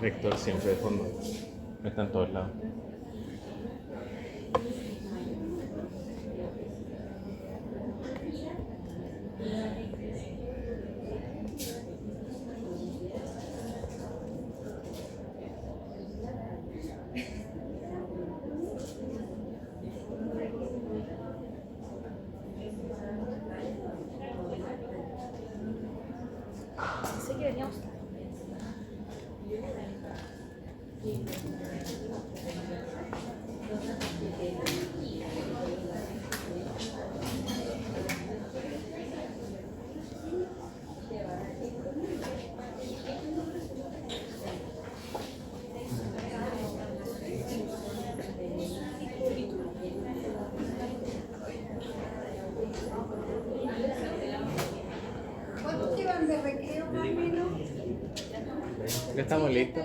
Héctor siempre de fondo. Está en todos lados. Sé que veníamos. ¿Cuántos llevan de recreo más o menos? Ya estamos listos.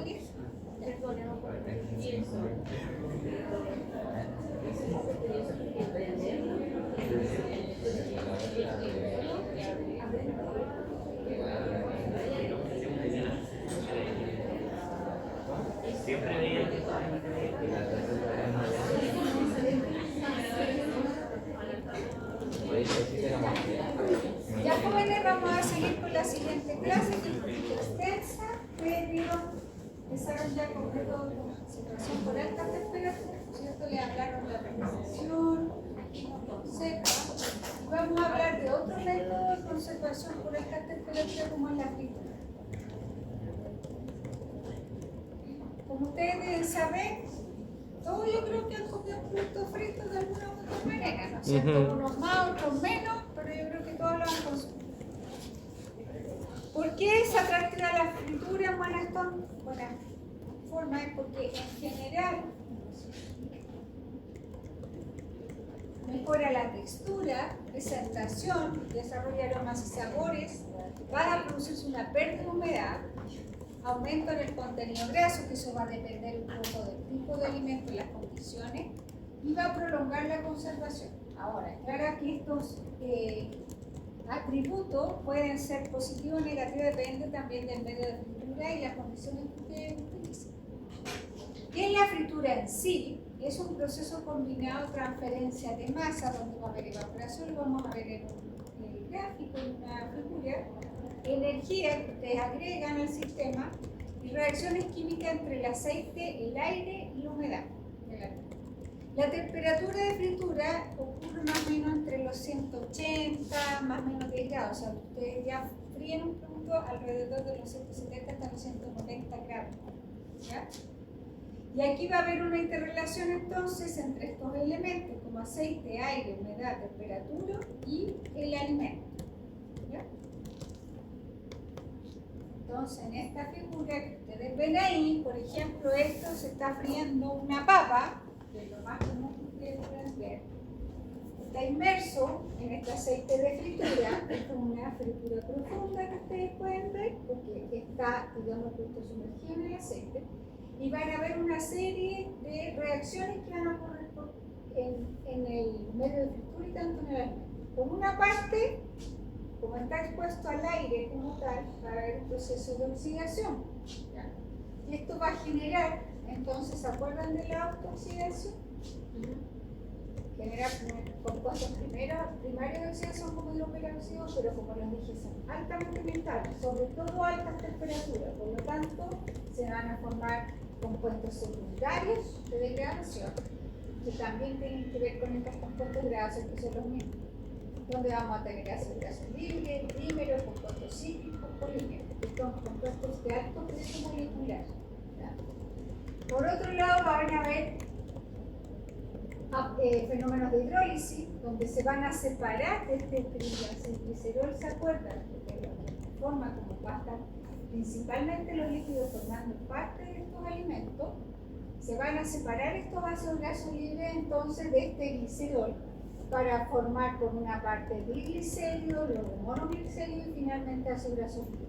Ya jóvenes, vamos a seguir con la siguiente clase, que es un poquito extensa, pero empezaron ya con métodos de situación por altas temperaturas, ¿cierto? Le hablaron de la organización, conceptos. Vamos a hablar de otro método de conservación por altas temperaturas como es la fritura. Como ustedes deben saber, todos yo creo que han comido productos fritos de alguna u otra manera, ¿no es cierto? Unos más, otros menos, pero yo creo que todos lo han consumido. ¿Por qué es atractiva la fritura en buena forma? Es porque en general mejora la textura, presentación, desarrolla aromas y sabores, va a producirse una pérdida de humedad, aumento en el contenido graso, que eso va a depender un poco del tipo de alimento y las condiciones, y va a prolongar la conservación. Ahora, claro que estos atributos pueden ser positivos o negativos, depende también del medio de fritura y las condiciones que ustedes utilicen. ¿Qué es la fritura en sí? Es un proceso combinado de transferencia de masa, donde va a haber evaporación, lo vamos a ver en un gráfico, en una figura, energía que ustedes agregan al sistema y reacciones químicas entre el aceite, el aire y la humedad de la tierra. La temperatura de fritura ocurre más o menos entre los 180, más o menos 10 grados, o sea, ustedes ya fríen un producto alrededor de los 170 hasta los 190 grados, ¿ya? Y aquí va a haber una interrelación entonces entre estos elementos como aceite, aire, humedad, temperatura y el alimento, ¿ya? Entonces en esta figura que ustedes ven ahí, por ejemplo, esto se está friendo una papa, que es lo más común que ustedes pueden ver. Está inmerso en este aceite de fritura, esto es una fritura profunda que ustedes pueden ver, porque está, digamos, el producto sumergido en el aceite. Y van a ver una serie de reacciones que van a ocurrir en el medio de fritura y tanto en el alimento. Por una parte, como está expuesto al aire como tal, va a haber un proceso de oxidación, ¿ya? Y esto va a generar, entonces, ¿se acuerdan de la autooxidación? Genera compuestos primarios de oxidación como el peróxido, pero como les dije, son altamente mentables, sobre todo a altas temperaturas, por lo tanto, se van a formar compuestos secundarios de degradación, que también tienen que ver con estos compuestos grasos, que son los mismos, donde vamos a tener ácido graso libre, dímeros, compuestos cíclicos, polímeros, que son compuestos de alto peso molecular, ¿ya? Por otro lado, van a haber fenómenos de hidrólisis, donde se van a separar de este triglicerol, ¿se acuerdan? Porque la forma como pasan principalmente los líquidos formando parte de estos alimentos, se van a separar estos ácidos grasos libres entonces de este glicerol para formar por una parte diglicérido, luego monoglicérido y finalmente ácido graso libre.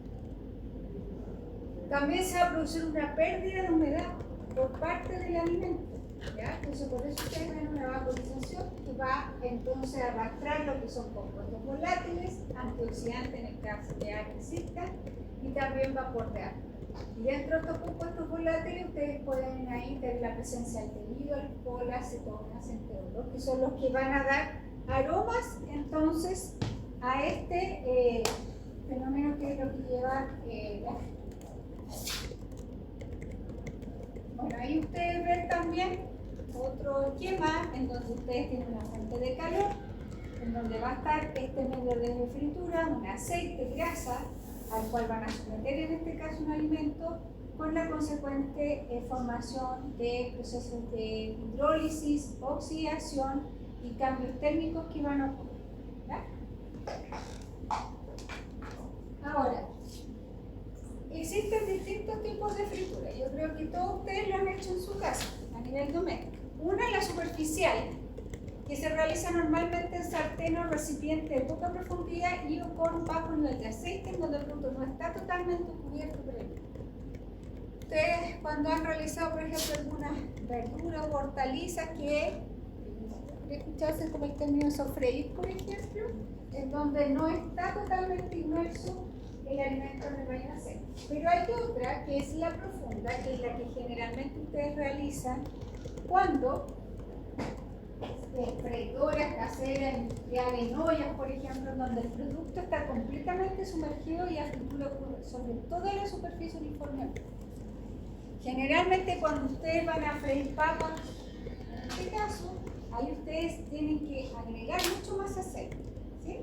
También se va a producir una pérdida de humedad por parte del alimento, ¿ya? Entonces por eso ustedes ven una vaporización que va entonces a arrastrar lo que son compuestos volátiles, antioxidantes en el caso de agua y y también vapor de agua. Y dentro de estos compuestos volátiles ustedes pueden ahí tener la presencia de aldehído, alcohol, acetonas, entre otros, que son los que van a dar aromas entonces a este fenómeno que es lo que lleva la fritura. Bueno, ahí ustedes ven también otro esquema en donde ustedes tienen una fuente de calor, en donde va a estar este medio de fritura, un aceite, grasa, al cual van a someter en este caso un alimento, con la consecuente formación de procesos de hidrólisis, oxidación y cambios térmicos que van a ocurrir. ¿Ya? Ahora, existen distintos tipos de fritura. Yo creo que todos ustedes lo han hecho en su casa, a nivel doméstico. Una es la superficial, que se realiza normalmente en sartén o recipiente de poca profundidad y o con bajo nivel de aceite, en donde el producto no está totalmente cubierto por el líquido. Ustedes, cuando han realizado, por ejemplo, algunas verduras o hortalizas que escuchasen como el término sofreír, por ejemplo, en donde no está totalmente inmerso el alimento en el baño de aceite. Pero hay otra, que es la profunda, que es la que generalmente ustedes realizan cuando freidoras caseras, industriales, en ollas, por ejemplo, donde el producto está completamente sumergido y la fritura ocurre sobre toda la superficie uniformemente. Generalmente cuando ustedes van a freír papas, en este caso, ahí ustedes tienen que agregar mucho más aceite, ¿sí?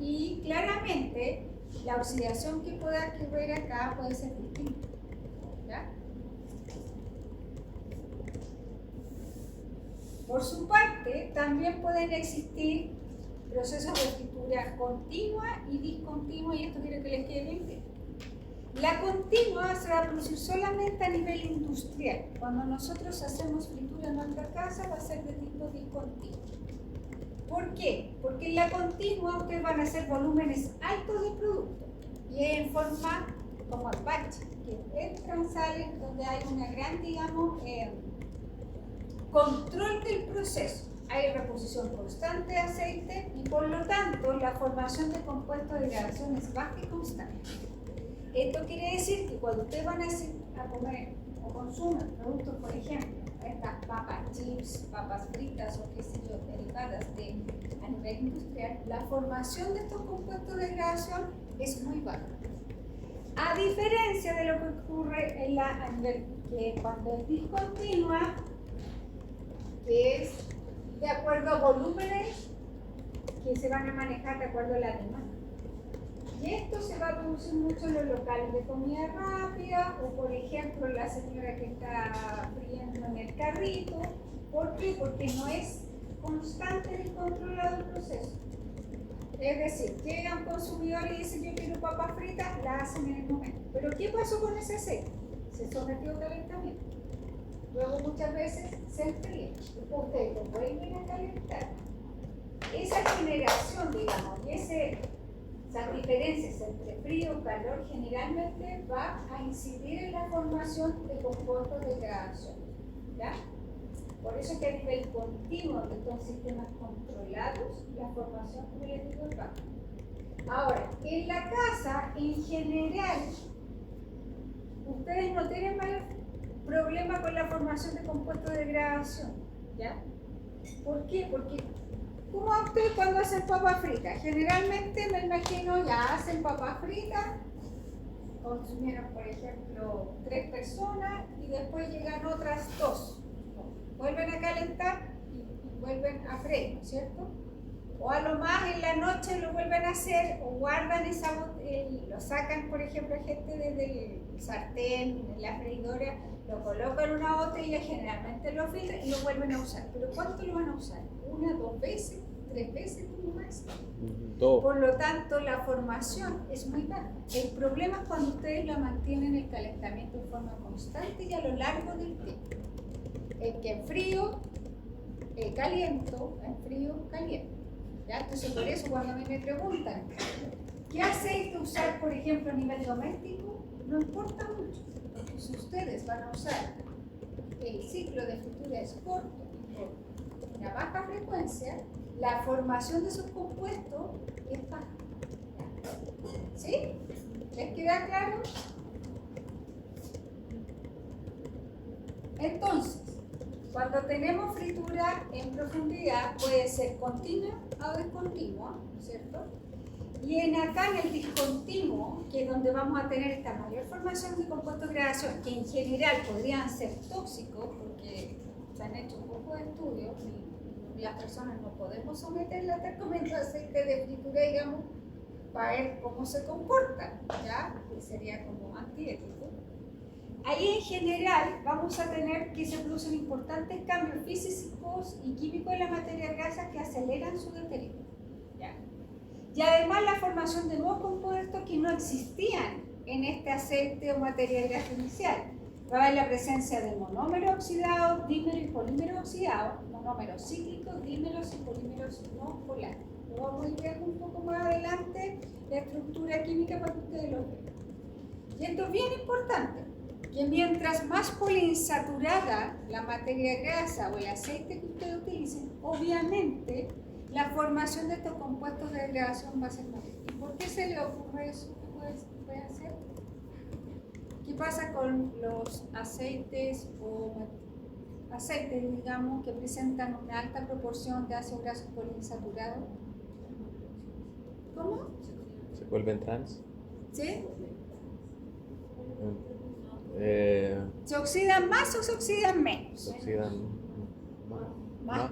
Y claramente la oxidación que pueda ocurrir acá puede ser distinta, ¿ya? Por su parte, también pueden existir procesos de fritura continua y discontinua, y esto quiero que les quede bien claro. La continua se va a producir solamente a nivel industrial. Cuando nosotros hacemos fritura en nuestra casa va a ser de tipo discontinuo. ¿Por qué? Porque en la continua ustedes van a hacer volúmenes altos de producto y en forma como el batch, que entran, salen, donde hay una gran, digamos, control del proceso. Hay reposición constante de aceite y por lo tanto la formación de compuestos de degradación es baja y constante. Esto quiere decir que cuando ustedes van a comer o consumen productos, por ejemplo, estas papas chips, papas fritas o qué sé yo, derivadas a nivel industrial, la formación de estos compuestos de degradación es muy baja. A diferencia de lo que ocurre en a nivel que cuando es discontinua, que es de acuerdo a volúmenes que se van a manejar de acuerdo a la demanda. Y esto se va a producir mucho en los locales de comida rápida o, por ejemplo, la señora que está friendo en el carrito. ¿Por qué? Porque no es constante ni controlado el proceso. Es decir, llega un consumidor y dice yo quiero papas fritas, la hacen en el momento. Pero ¿qué pasó con ese aceite? Se sometió a calentamiento. Luego muchas veces se enfría. Después ustedes lo vuelven a calentar. Esa generación, digamos, y esas diferencias entre frío y calor generalmente va a incidir en la formación de compuestos de degradación. ¿Ya? Por eso es que a nivel continuo de estos sistemas controlados, la formación, como les digo, es baja. Ahora, en la casa, en general, ustedes no tienen mayor problema con la formación de compuestos de degradación. ¿Ya? ¿Por qué? Porque ¿cómo ustedes cuando hacen papas fritas? Generalmente me imagino ya hacen papas fritas, consumieron por ejemplo 3 personas y después llegan otras 2. Vuelven a calentar y vuelven a freír, ¿no es cierto? O a lo más en la noche lo vuelven a hacer o guardan lo sacan por ejemplo gente desde el sartén, en la freidora, lo colocan en una botella, generalmente lo filtran y lo vuelven a usar. ¿Pero cuánto lo van a usar? 1, 2 veces, 3 veces como máximo. Por lo tanto, la formación es muy baja. El problema es cuando ustedes la mantienen el calentamiento en forma constante y a lo largo del tiempo. El que en frío, caliento, en frío, caliento. ¿Ya? Entonces, por eso cuando a mí me preguntan ¿qué aceite usar, por ejemplo, a nivel doméstico? No importa mucho. Porque si ustedes van a usar el ciclo de fritura es corto y por una baja frecuencia, la formación de esos compuestos es baja. ¿Sí? ¿Les queda claro? Entonces, cuando tenemos fritura en profundidad, puede ser continua o discontinua, ¿cierto? Y acá en el discontinuo, que es donde vamos a tener esta mayor formación de compuestos de gradación, que en general podrían ser tóxicos, porque se han hecho un poco de estudios y las personas no podemos someterlas a tratamiento de aceite de fritura, digamos, para ver cómo se comportan, ¿ya? Que sería como antiético. Ahí en general vamos a tener que se producen importantes cambios físicos y químicos en la materia grasa que aceleran su deterioro, ¿ya? Y además la formación de nuevos compuestos que no existían en este aceite o materia grasa inicial. Va a haber la presencia de monómeros oxidados, dímeros y polímeros oxidados, monómeros cíclicos, dímeros y polímeros no polares. Lo vamos a ir viendo un poco más adelante la estructura química para que ustedes lo vean. Y esto es bien importante, que mientras más poliinsaturada la materia grasa o el aceite que ustedes utilicen, obviamente la formación de estos compuestos de degradación va a ser mayor. ¿Y por qué se le ocurre eso? ¿Qué puede hacer? ¿Qué pasa con los aceites o aceites, digamos, que presentan una alta proporción de ácidos grasos poliinsaturados? ¿Cómo? ¿Se vuelven trans? ¿Sí? Se ¿Se oxidan más o se oxidan menos? oxidan Más.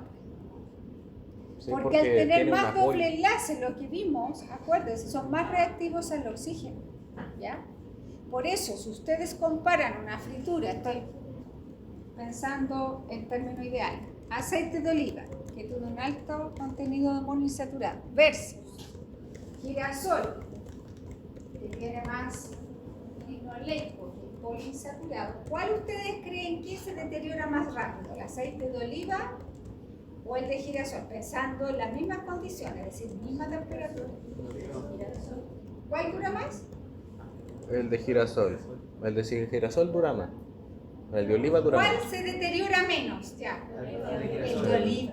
Sí, porque al tener tiene más una doble enlace, lo que vimos, acuérdense, son más reactivos al oxígeno, ¿ya? Por eso, si ustedes comparan una fritura, estoy pensando en términos ideales, aceite de oliva, que tiene un alto contenido de monoinsaturado, versus girasol, que tiene más linoleico que poliinsaturado, ¿cuál ustedes creen que se deteriora más rápido? ¿El aceite de oliva o el de girasol? Pensando en las mismas condiciones, es decir, misma temperatura. ¿Cuál dura más? El de girasol. El de girasol dura más. El de oliva dura ¿Cuál más. se deteriora menos? Ya, el de oliva.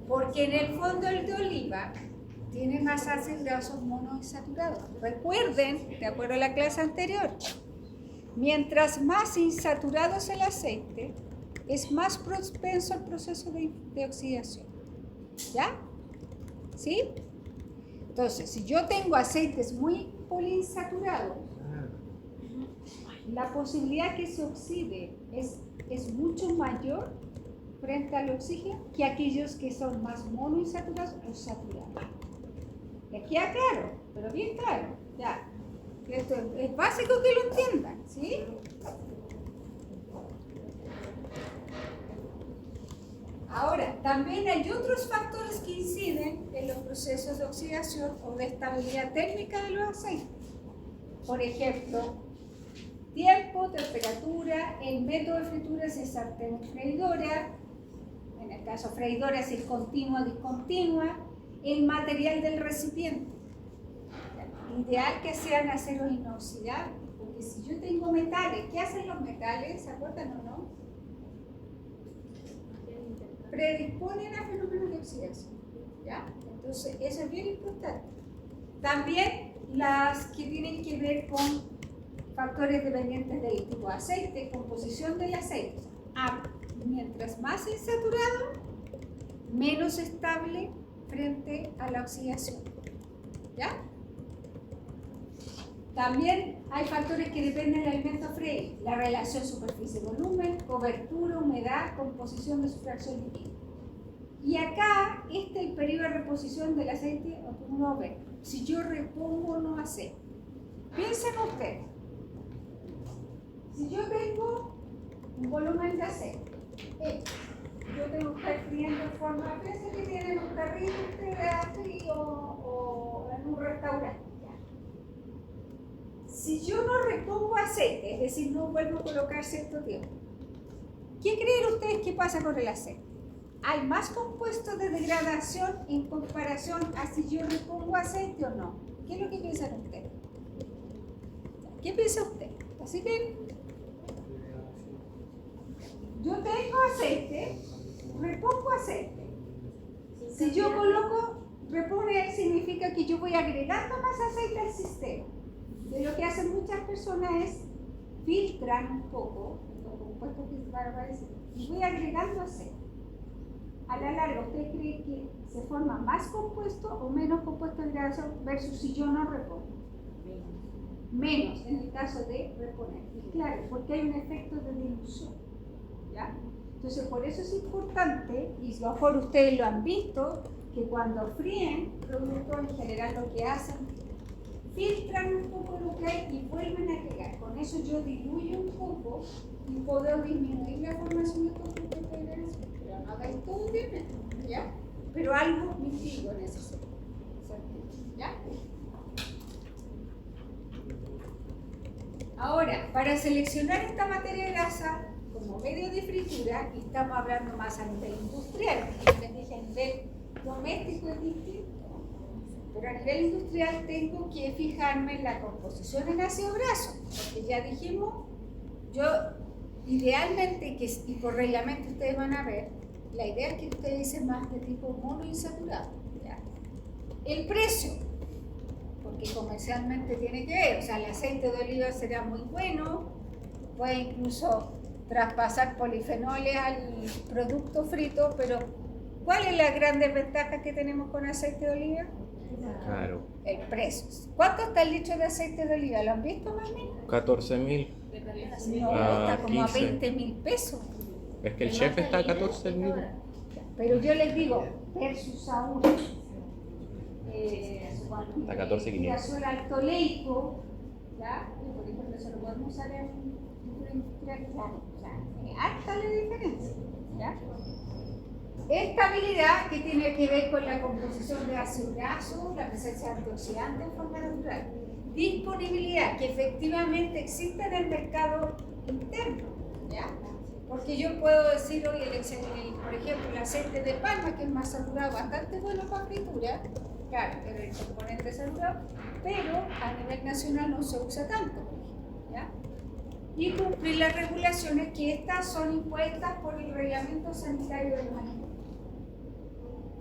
Porque en el fondo el de oliva tiene más ácidos grasos monoinsaturados. Recuerden, de acuerdo a la clase anterior, mientras más insaturado es el aceite, es más propenso al proceso de oxidación. ¿Ya? ¿Sí? Entonces, si yo tengo aceites muy poliinsaturados, la posibilidad que se oxide es mucho mayor frente al oxígeno que aquellos que son más monoinsaturados o saturados. Les queda claro, pero bien claro. Ya. Esto es básico que lo entiendan, ¿sí? Ahora, también hay otros factores que inciden en los procesos de oxidación o de estabilidad térmica de los aceites. Por ejemplo, tiempo, temperatura, el método de fritura si es sartén o freidora, en el caso freidora si es continua o discontinua, el material del recipiente. Ideal que sean aceros inoxidables, porque si yo tengo metales, ¿qué hacen los metales? ¿Se acuerdan o no? Predisponen a fenómenos de oxidación, ¿ya? Entonces, eso es bien importante. También las que tienen que ver con factores dependientes del tipo de aceite, composición del aceite. Mientras más insaturado, menos estable frente a la oxidación, ¿ya? También hay factores que dependen del alimento frío, la relación superficie-volumen, cobertura, humedad, composición de su fracción líquida. Y acá, este es el periodo de reposición del aceite, o como uno ve, si yo repongo o no aceite. Piensen ustedes, si yo tengo un volumen de aceite, yo tengo que estar friendo en forma, piensen que tienen un carrito ustedes frío o en un restaurante. Si yo no repongo aceite, es decir, no vuelvo a colocar cierto tiempo, ¿qué creen ustedes que pasa con el aceite? ¿Hay más compuestos de degradación en comparación a si yo repongo aceite o no? ¿Qué es lo que piensan ustedes? ¿Qué piensa usted? ¿Así que yo tengo aceite, repongo aceite? Si yo coloco reponer, significa que yo voy agregando más aceite al sistema. Entonces, lo que hacen muchas personas es filtran un poco los compuestos que van a aparecer y voy agregando aceite. A la larga, ¿usted cree que se forma más compuesto o menos compuesto de degradación versus si yo no repongo? Menos en el caso de reponer. Y claro, porque hay un efecto de dilución. ¿Ya? Entonces, por eso es importante, y a lo mejor ustedes lo han visto, que cuando fríen productos en general lo que hacen, filtran un poco lo que hay y vuelven a agregar. Con eso yo diluyo un poco y puedo disminuir la formación de estos compuestos de degradación. Pero no del todo obviamente, ¿ya? Pero algo mitigo en ese sentido, ¿ya? Ahora, para seleccionar esta materia grasa como medio de fritura, y estamos hablando más a nivel industrial, como les dije, a nivel doméstico es distinto, pero a nivel industrial tengo que fijarme en la composición en ácido graso, porque ya dijimos, yo idealmente, y por reglamento ustedes van a ver, la idea es que ustedes dicen más de tipo monoinsaturado, ¿ya? El precio, porque comercialmente tiene que ver, o sea, el aceite de oliva será muy bueno, puede incluso traspasar polifenoles al producto frito, pero ¿cuál es la gran desventaja que tenemos con aceite de oliva? Claro. El precio. ¿Cuánto está el litro de aceite de oliva? ¿Lo han visto más o menos? 14.000. No, está como 15. a 20.000 pesos. Es que el chef está a 14.000. Pero yo les digo, versus a uno. Está 14.500. Girasol altoleico, ¿ya? Por ejemplo, eso lo podemos usar en pintura industrial, claro. O sea, harta la diferencia, ¿ya? Estabilidad, que tiene que ver con la composición de ácido graso, la presencia de antioxidantes en forma natural. Disponibilidad, que efectivamente existe en el mercado interno, ¿ya? Porque yo puedo decir hoy, por ejemplo, el aceite de palma, que es más saturado, bastante bueno para fritura, claro, es el componente saturado, pero a nivel nacional no se usa tanto, ¿ya? Y cumplir las regulaciones que estas son impuestas por el Reglamento Sanitario de los Alimentos.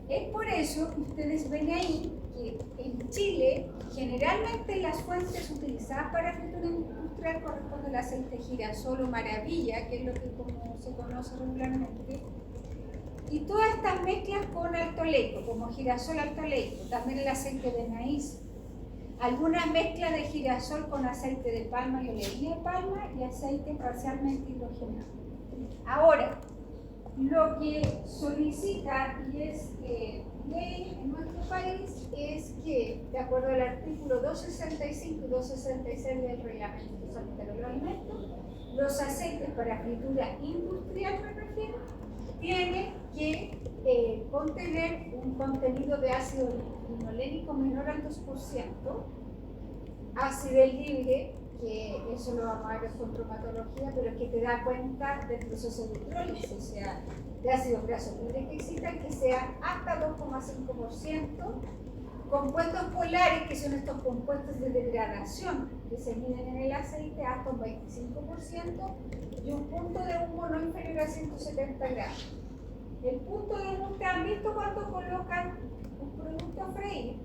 Es por eso que ustedes ven ahí que en Chile generalmente las fuentes utilizadas para fritura industrial corresponden al aceite de girasol o maravilla, que es lo que como se conoce regularmente, y todas estas mezclas con altoleico, como girasol altoleico, también el aceite de maíz, algunas mezclas de girasol con aceite de palma y olivina de palma y aceite parcialmente hidrogenado. Ahora, lo que solicita y es ley en nuestro país es que, de acuerdo al artículo 265 y 266 del Reglamento Sanitario de los Alimentos, los aceites para fritura industrial, me refiero, tienen que contener un contenido de ácido linolénico menor al 2%, ácido libre, que eso lo vamos a ver con cromatología, pero que te da cuenta del proceso de hidrólisis, o sea, de ácidos grasos libres que existan, que sean hasta 2,5%, compuestos polares, que son estos compuestos de degradación que se miden en el aceite, hasta un 25%, y un punto de humo no inferior a 170 gramos. El punto de humo, ¿te han visto cuando colocan un producto a freír?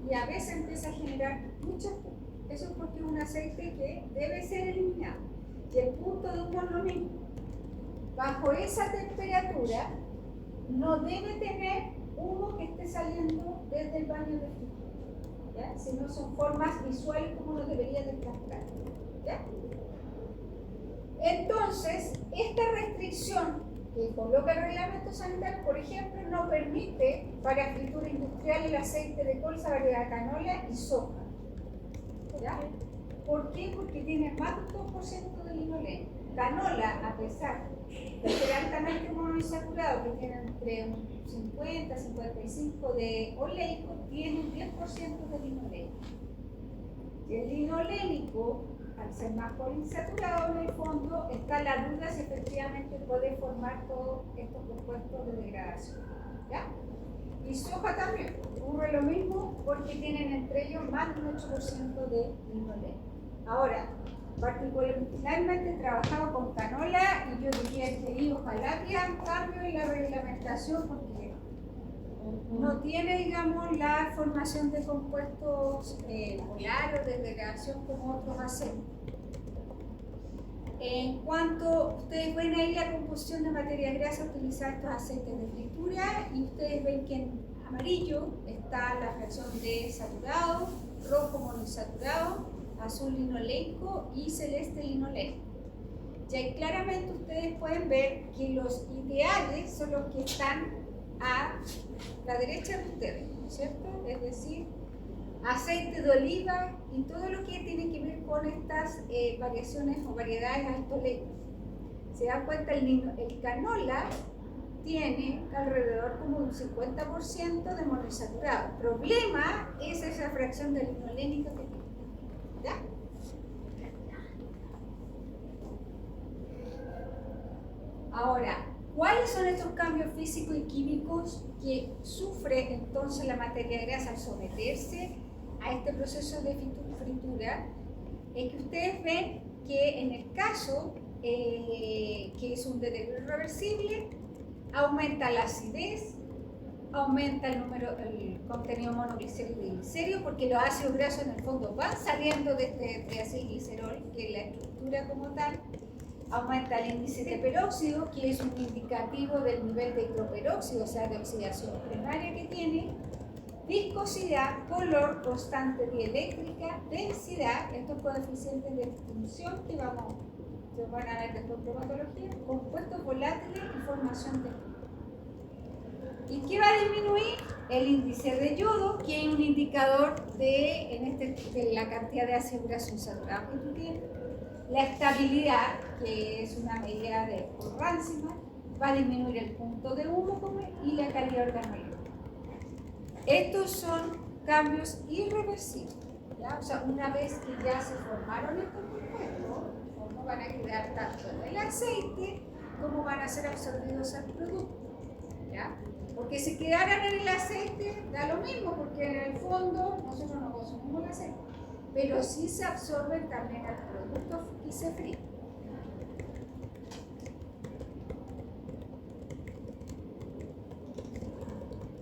Y a veces empieza a generar mucha espuma. Eso es porque es un aceite que debe ser eliminado. Y el punto de humo es lo mismo. Bajo esa temperatura no debe tener humo que esté saliendo desde el baño de fritura, ¿ya? Si no son formas visuales como uno debería descartar, ¿ya? Entonces, esta restricción que coloca el reglamento sanitario, por ejemplo, no permite para fritura industrial el aceite de colza, variedad canola y soja, ¿ya? ¿Por qué? Porque tiene más de un 2% de linoleno. Canola, a pesar de ser altamente monoinsaturado, que tiene entre un 50 y 55 de oleico, tiene un 10% de linoleno. Y el linolénico, al ser más poliinsaturado, en el fondo está la duda si efectivamente puede formar todos estos compuestos de degradación, ¿ya? Y soja también ocurre lo mismo porque tienen entre ellos más de un 8% de linoleno. Ahora, particularmente he trabajado con canola y yo diría que ojalá que hagan cambio en la reglamentación porque no tiene, digamos, la formación de compuestos polares o de degradación como otros aceites. En cuanto ustedes ven ahí la composición de materias grasas, utilizar estos aceites de fritura, y ustedes ven que en amarillo está la fracción de saturado, rojo monoinsaturado, azul linoleico y celeste linoleico. Y ahí claramente ustedes pueden ver que los ideales son los que están a la derecha de ustedes, ¿no es cierto? Es decir, aceite de oliva y todo lo que tiene que ver con estas variaciones o variedades altoleicas. Se dan cuenta, el canola tiene alrededor como un 50% de monoinsaturado. El problema es esa fracción de linolénica que tiene. ¿Ya? Ahora, ¿cuáles son estos cambios físicos y químicos que sufre entonces la materia grasa al someterse a este proceso de fritura? Es que ustedes ven que en el caso que es un deterioro irreversible, aumenta la acidez, aumenta el contenido monoglicérico y glicérico, porque los ácidos grasos en el fondo van saliendo de este triacilglicerol, que es la estructura como tal. Aumenta el índice de peróxido, que es un indicativo del nivel de hidroperóxido, o sea, de oxidación primaria que tiene. Viscosidad, color, constante dieléctrica, densidad, estos coeficientes de función que van a ver después en cromatología, compuestos volátiles y formación de espuma. ¿Y qué va a disminuir? El índice de yodo, que es un indicador de la cantidad de ácido graso insaturado que tú tienes. La estabilidad, que es una medida de Ranciman, va a disminuir el punto de humo y la calidad organoléptica. Estos son cambios irreversibles, ¿ya? O sea, una vez que ya se formaron estos compuestos, no van a quedar tanto en el aceite como van a ser absorbidos al producto, ¿ya? Porque si quedaran en el aceite, da lo mismo, porque en el fondo nosotros no consumimos el aceite, pero sí se absorben también al producto y se fríe.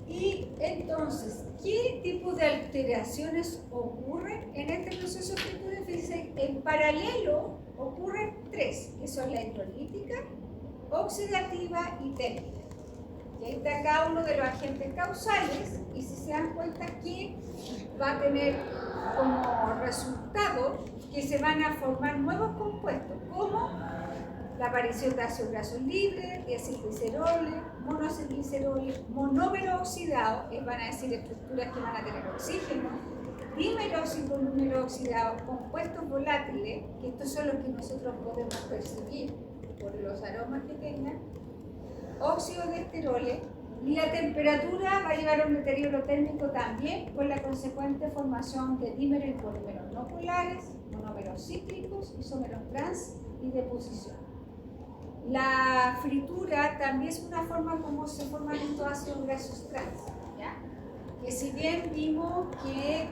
Y entonces, ¿qué tipo de alteraciones ocurren en este proceso de fritura? Fíjense, en paralelo ocurren tres, que son la hidrolítica, oxidativa y térmica. Y ahí está cada uno de los agentes causales, y si se dan cuenta que va a tener como resultado que se van a formar nuevos compuestos, como la aparición de ácidos grasos libres, diacilgliceroles, monoacilgliceroles, monómero oxidado, van a decir estructuras que van a tener oxígeno, dímeros oxidados, compuestos volátiles, que estos son los que nosotros podemos percibir por los aromas que tengan, óxido de esteroles, y la temperatura va a llevar a un deterioro térmico también con la consecuente formación de dímeros y polímeros no polares, monómeros cíclicos, isómeros trans y deposición. La fritura también es una forma como se forman estos ácidos grasos trans, ¿ya? Que si bien vimos que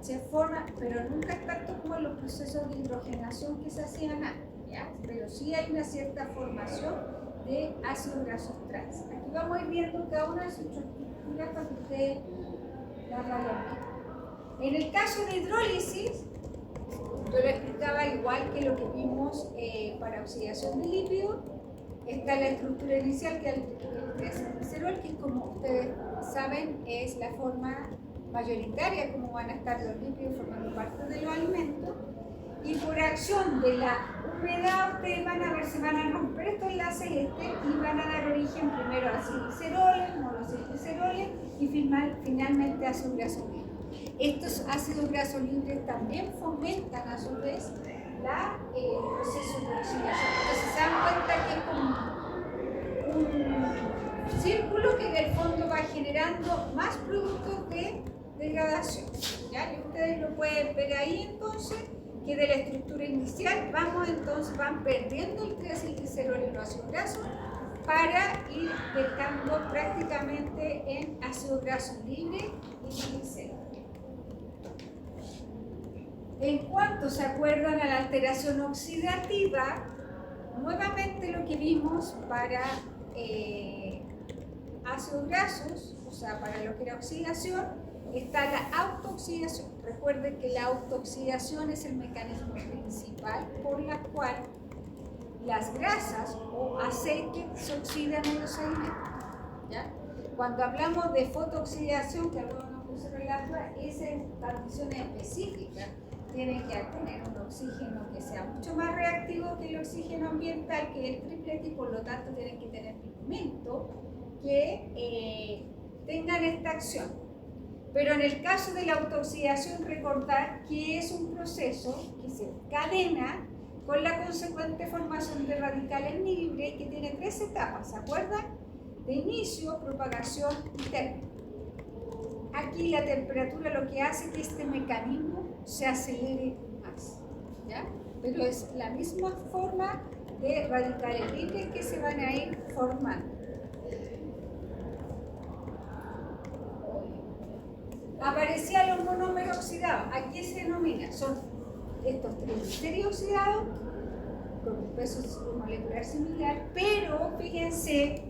se forman, pero nunca es tanto como en los procesos de hidrogenación que se hacían antes, ¿ya? Pero sí hay una cierta formación de ácidos grasos trans. Aquí vamos a ir viendo cada una de sus estructuras para que ustedes las vayan viendo. En el caso de hidrólisis, yo lo explicaba igual que lo que vimos para oxidación de lípidos. Está la estructura inicial, que es el triacilglicerol, que como ustedes saben es la forma mayoritaria como van a estar los lípidos formando parte de los alimentos. Y por acción de la humedad, ustedes van a ver, se van a romper estos enlaces y van a dar origen primero a acilgliceroles, monoacilgliceroles y finalmente a ácidos grasos libres. Estos ácidos grasos libres también fomentan a su vez el proceso de oxidación. Entonces se dan cuenta que es como un círculo que en el fondo va generando más productos de degradación, ¿ya? Y ustedes lo pueden ver ahí entonces, que de la estructura inicial van perdiendo el triacilglicerol y los ácidos grasos para ir dejando prácticamente en ácidos grasos libres y glicerol. En cuanto se acuerdan a la alteración oxidativa, nuevamente lo que vimos para ácidos grasos o sea, para lo que era oxidación, está la autooxidación. Recuerden que la autooxidación es el mecanismo principal por la cual las grasas o aceites se oxidan en los alimentos. ¿Ya? Cuando hablamos de fotooxidación, que algunos nos puso relativa, es en condiciones específicas. Tiene que tener un oxígeno que sea mucho más reactivo que el oxígeno ambiental, que es el triplete, y por lo tanto tienen que tener pigmentos que tengan esta acción. Pero en el caso de la autooxidación, recordar que es un proceso que se encadena con la consecuente formación de radicales libres, que tiene 3 etapas, ¿se acuerdan? De inicio, propagación y término. Aquí la temperatura lo que hace que este mecanismo se acelere más, ¿ya? Pero es la misma forma de radicales libres que se van a ir formando. Aparecían los monómeros oxidados. ¿A qué se denomina? Son estos triglicéridos oxidados con un peso molecular similar, pero fíjense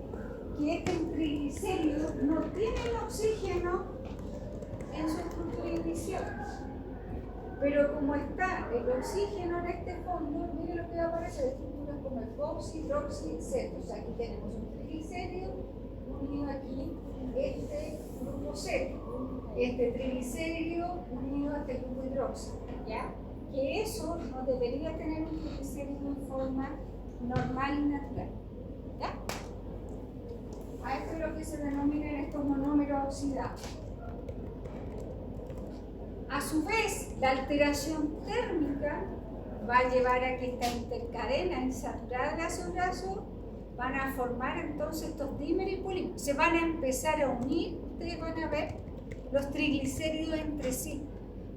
que este triglicérido no tiene oxígeno en su estructura inicial. Pero como está el oxígeno en este fondo, miren lo que va a aparecer: estructuras como epoxi, hidroxi, etc. O sea, aquí tenemos un triglicérido unido aquí, este grupo C, este triglicérido unido a este grupo hidróxido, ¿ya? Que eso no debería tener un triglicérido en forma normal y natural, ¿ya? A esto es lo que se denominan estos monómeros oxidados. A su vez, la alteración térmica va a llevar a que esta intercadena insaturada de ácido graso van a formar entonces estos dímeros y polímeros. Se van a empezar a unir, ustedes van a ver los triglicéridos entre sí.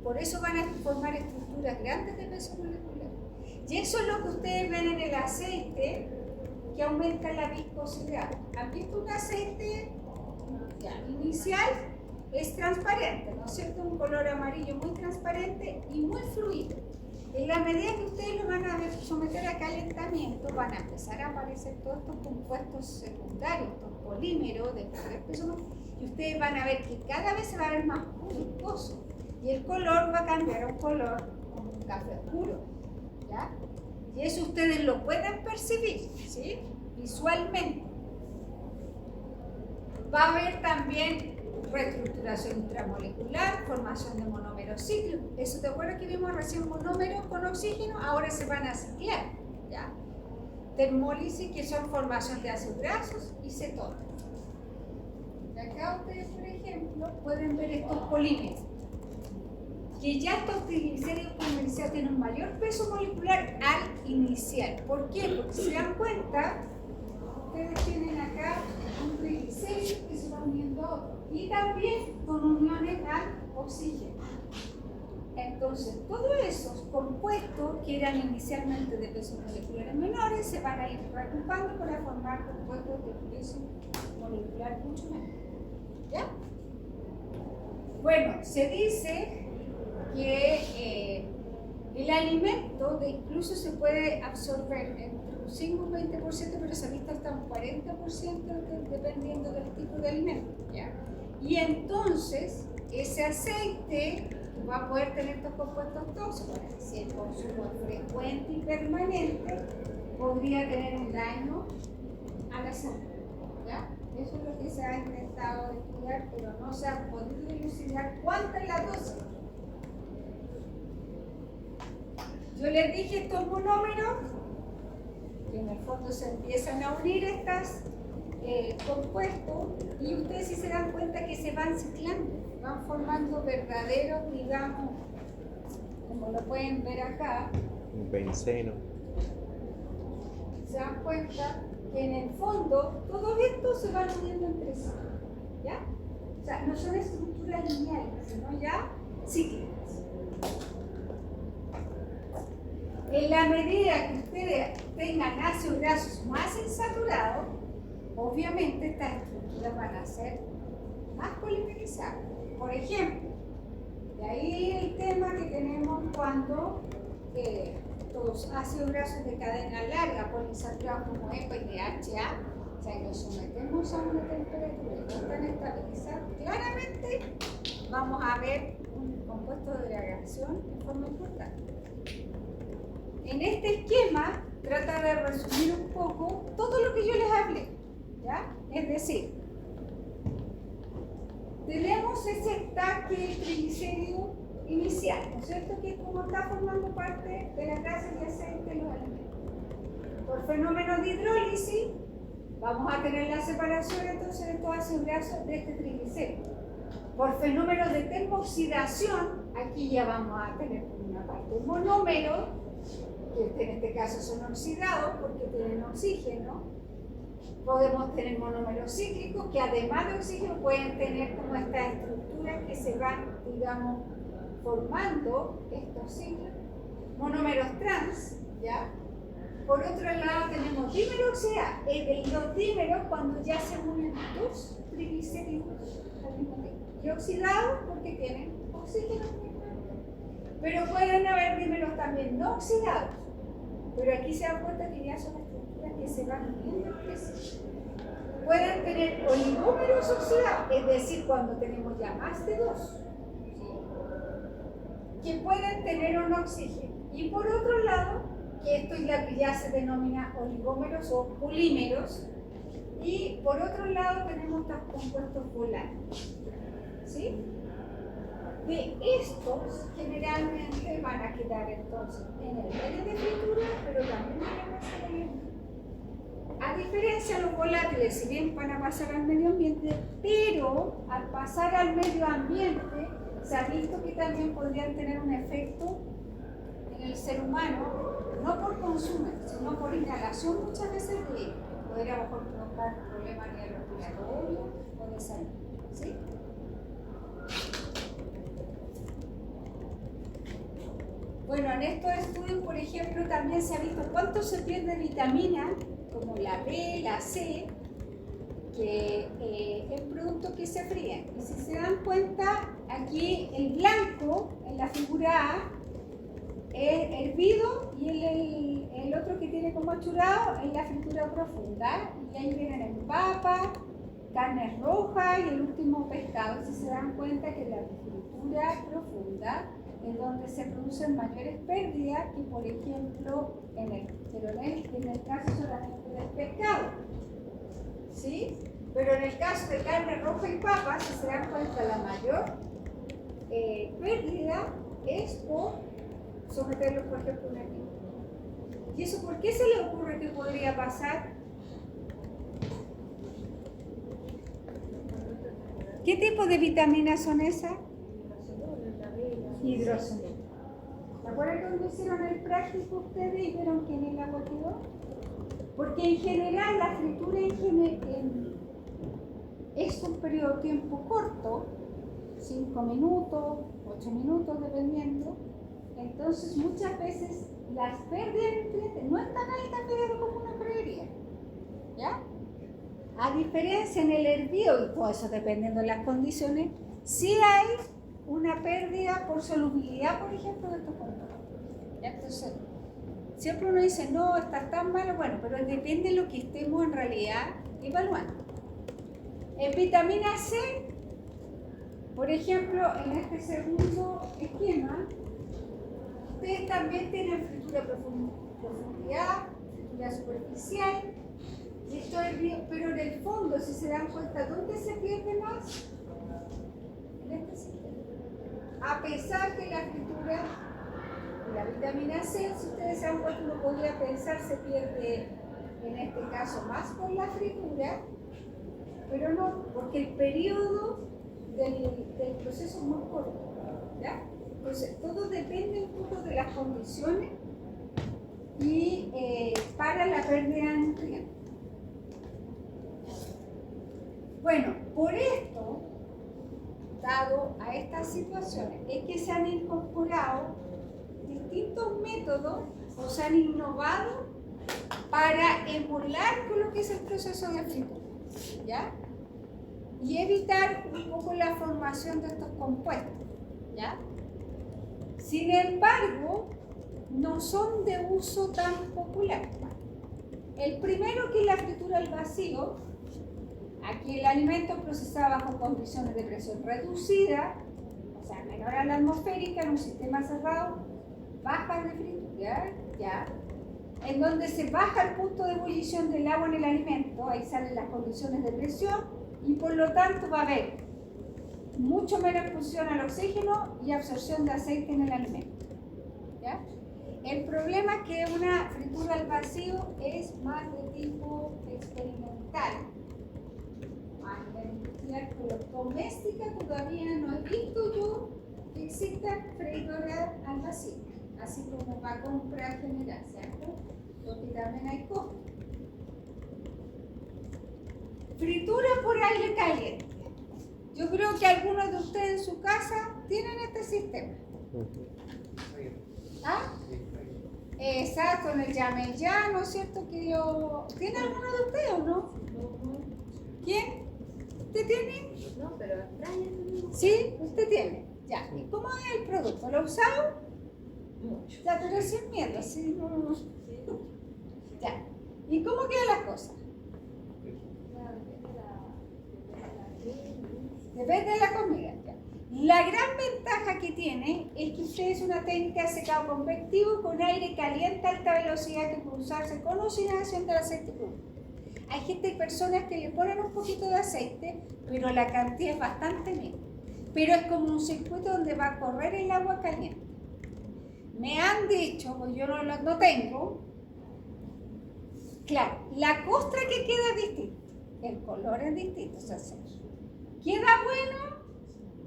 Por eso van a formar estructuras grandes de peso molecular. Y eso es lo que ustedes ven en el aceite, que aumenta la viscosidad. ¿Han visto un aceite inicial? Es transparente, ¿no es cierto? Un color amarillo muy transparente y muy fluido. En la medida que ustedes lo van a someter a calentamiento, van a empezar a aparecer todos estos compuestos secundarios, estos polímeros de peso, y ustedes van a ver que cada vez se va a ver más viscoso y el color va a cambiar a un color como un café oscuro, ¿ya? Y eso ustedes lo pueden percibir, ¿sí? Visualmente. Va a haber también reestructuración intramolecular, formación de monómeros cíclicos. Eso te acuerdas que vimos recién monómeros con oxígeno, ahora se van a ciclar, ¿ya? Termólisis, que son formación de ácidos grasos, y cetonas. Y acá ustedes, por ejemplo, pueden ver estos polímeros, que ya estos triglicéridos comerciales tienen un mayor peso molecular al inicial. ¿Por qué? Porque si se dan cuenta, ustedes tienen acá un triglicérido que se va uniendo a otro, y también con uniones al oxígeno. Entonces, todos esos compuestos que eran inicialmente de pesos moleculares menores se van a ir reagrupando para formar compuestos de peso molecular mucho menor. ¿Ya? Bueno, se dice que el alimento incluso se puede absorber entre un 5 y un 20%, pero se ha visto hasta un 40% dependiendo del tipo de alimento, ¿ya? Y entonces ese aceite va a poder tener estos compuestos tóxicos. Si el consumo es frecuente y permanente, podría tener un daño a la salud, ¿ya? Eso es lo que se ha intentado estudiar, pero no se ha podido dilucidar cuánta es la dosis. Yo les dije estos monómeros, que en el fondo se empiezan a unir estos compuestos, y ustedes si se dan cuenta que se van ciclando, van formando verdaderos, digamos, como lo pueden ver acá. Un benceno. Se dan cuenta que en el fondo todos estos se van uniendo entre sí, ¿ya? O sea, no son estructuras lineales, sino ya cíclicas. En la medida que ustedes tengan ácidos grasos más insaturados, obviamente estas estructuras van a ser más polimerizadas. Por ejemplo, de ahí el tema que tenemos cuando los ácidos grasos de cadena larga poliinsaturados como EPA y DHA o sea, y lo sometemos a una temperatura que están estabilizados, claramente vamos a ver un compuesto de agregación en forma importante. En este esquema trata de resumir un poco todo lo que yo les hablé, ¿ya? Es decir, tenemos ese estaque triglicérido inicial, ¿no es cierto? Que es como está formando parte de la grasa y aceite de los alimentos. Por fenómeno de hidrólisis, vamos a tener la separación entonces de estos ácidos grasos de este triglicérido. Por fenómeno de termooxidación, aquí ya vamos a tener una parte de monómero, que en este caso son oxidados porque tienen oxígeno. Podemos tener monómeros cíclicos que además de oxígeno pueden tener como estas estructuras que se van, digamos, formando estos ciclos. Monómeros trans, ¿ya? Por otro lado tenemos dímero oxidado, los dímeros cuando ya se unen dos triglicéridos al mismo tiempo. Y oxidados porque tienen oxígeno. Pero pueden haber dímeros también no oxidados. Pero aquí se dan cuenta que ya son estructuras que se van uniendo entre sí. Pueden tener oligómeros oxidados, es decir, cuando tenemos ya más de dos, que pueden tener un oxígeno. Y por otro lado, que esto es la que ya se denomina oligómeros o polímeros, y por otro lado tenemos estos compuestos volátiles. ¿Sí? De estos generalmente van a quedar entonces en el medio de fritura, pero también van a pasar al medio ambiente. A diferencia de los volátiles, si bien van a pasar al medio ambiente, pero al pasar al medio ambiente se ha visto que también podrían tener un efecto en el ser humano, no por consumo, sino por inhalación muchas veces de poder a lo mejor provocar problemas a nivel respiratorio o de salud. ¿Sí? Bueno, en estos estudios, por ejemplo, también se ha visto cuánto se pierde vitamina, como la B, la C, que es productos que se fríen. Y si se dan cuenta, aquí el blanco, en la figura A, es hervido y el otro que tiene como achurado es la fritura profunda. Y ahí vienen en papa, carnes rojas y el último pescado. Si se dan cuenta que la fritura profunda es donde se producen mayores pérdidas que, por ejemplo, en el caso solamente del pescado. ¿Sí? Pero en el caso de carne roja y papa, si se dan cuenta, la mayor pérdida es por someterlos, por ejemplo, a un hervido. ¿Y eso por qué se le ocurre que podría pasar? ¿Qué tipo de vitaminas son esas? Hidrosoleno. ¿Se acuerdan cuando hicieron el práctico ustedes y vieron que en el agua quedó? Porque en general la fritura es un periodo de tiempo corto, 5 minutos, 8 minutos dependiendo. Entonces muchas veces las pérdidas de nutrientes no están altas, pero como una creería. ¿Ya? A diferencia en el hervido, y todo eso dependiendo de las condiciones, sí hay una pérdida por solubilidad, por ejemplo, de estos compuestos. Entonces, siempre uno dice, no, está tan malo, bueno, pero depende de lo que estemos en realidad evaluando. En vitamina C, por ejemplo, en este segundo esquema, ustedes también tienen fritura profundidad, fritura superficial, pero en el fondo, si se dan cuenta, ¿dónde se pierde más? En este sistema. A pesar que la fritura de la vitamina C, si ustedes se dan cuenta, uno podría pensar se pierde en este caso más por la fritura, pero no, porque el periodo del proceso es muy corto. ¿Ya? Entonces, todo depende un poco de las condiciones y para la pérdida de nutrientes. Bueno, por esto, dado a estas situaciones, es que se han incorporado distintos métodos o se han innovado para emular con lo que es el proceso de fritura, ¿ya? Y evitar un poco la formación de estos compuestos, ¿ya? Sin embargo, no son de uso tan popular. El primero, que es la fritura al vacío. Aquí el alimento procesado bajo condiciones de presión reducida, o sea, menor a la atmosférica, en un sistema cerrado, bajas de fritura, ya, en donde se baja el punto de ebullición del agua en el alimento, ahí salen las condiciones de presión, y por lo tanto va a haber mucho menos exposición al oxígeno y absorción de aceite en el alimento, ¿ya? El problema es que una fritura al vacío es más de tipo experimental. A nivel industrial, pero doméstica todavía no he visto yo que exista freidora al vacío, así como para compra general, ¿cierto? Porque también hay costos. Fritura por aire caliente. Yo creo que algunos de ustedes en su casa tienen este sistema. ¿Ah? Exacto, en el llame ya, ¿no es cierto? ¿Tiene alguno de ustedes o no? ¿Quién? ¿Usted tiene? No, pero extraño. Sí, usted tiene. Ya. ¿Y cómo es el producto? ¿Lo ha usado? Mucho. Ya, pero sin miedo, sí. No. Ya. ¿Y cómo quedan las cosas? Depende de la comida. Ya. La gran ventaja que tiene es que usted es una técnica de secado convectivo con aire caliente a alta velocidad que puede usarse con o sin acción del aceite crudo. Hay personas que le ponen un poquito de aceite, pero la cantidad es bastante mínima. Pero es como un circuito donde va a correr el agua caliente. Me han dicho, pues yo no tengo, claro, la costra que queda es distinta, el color es distinto, o sea, queda bueno,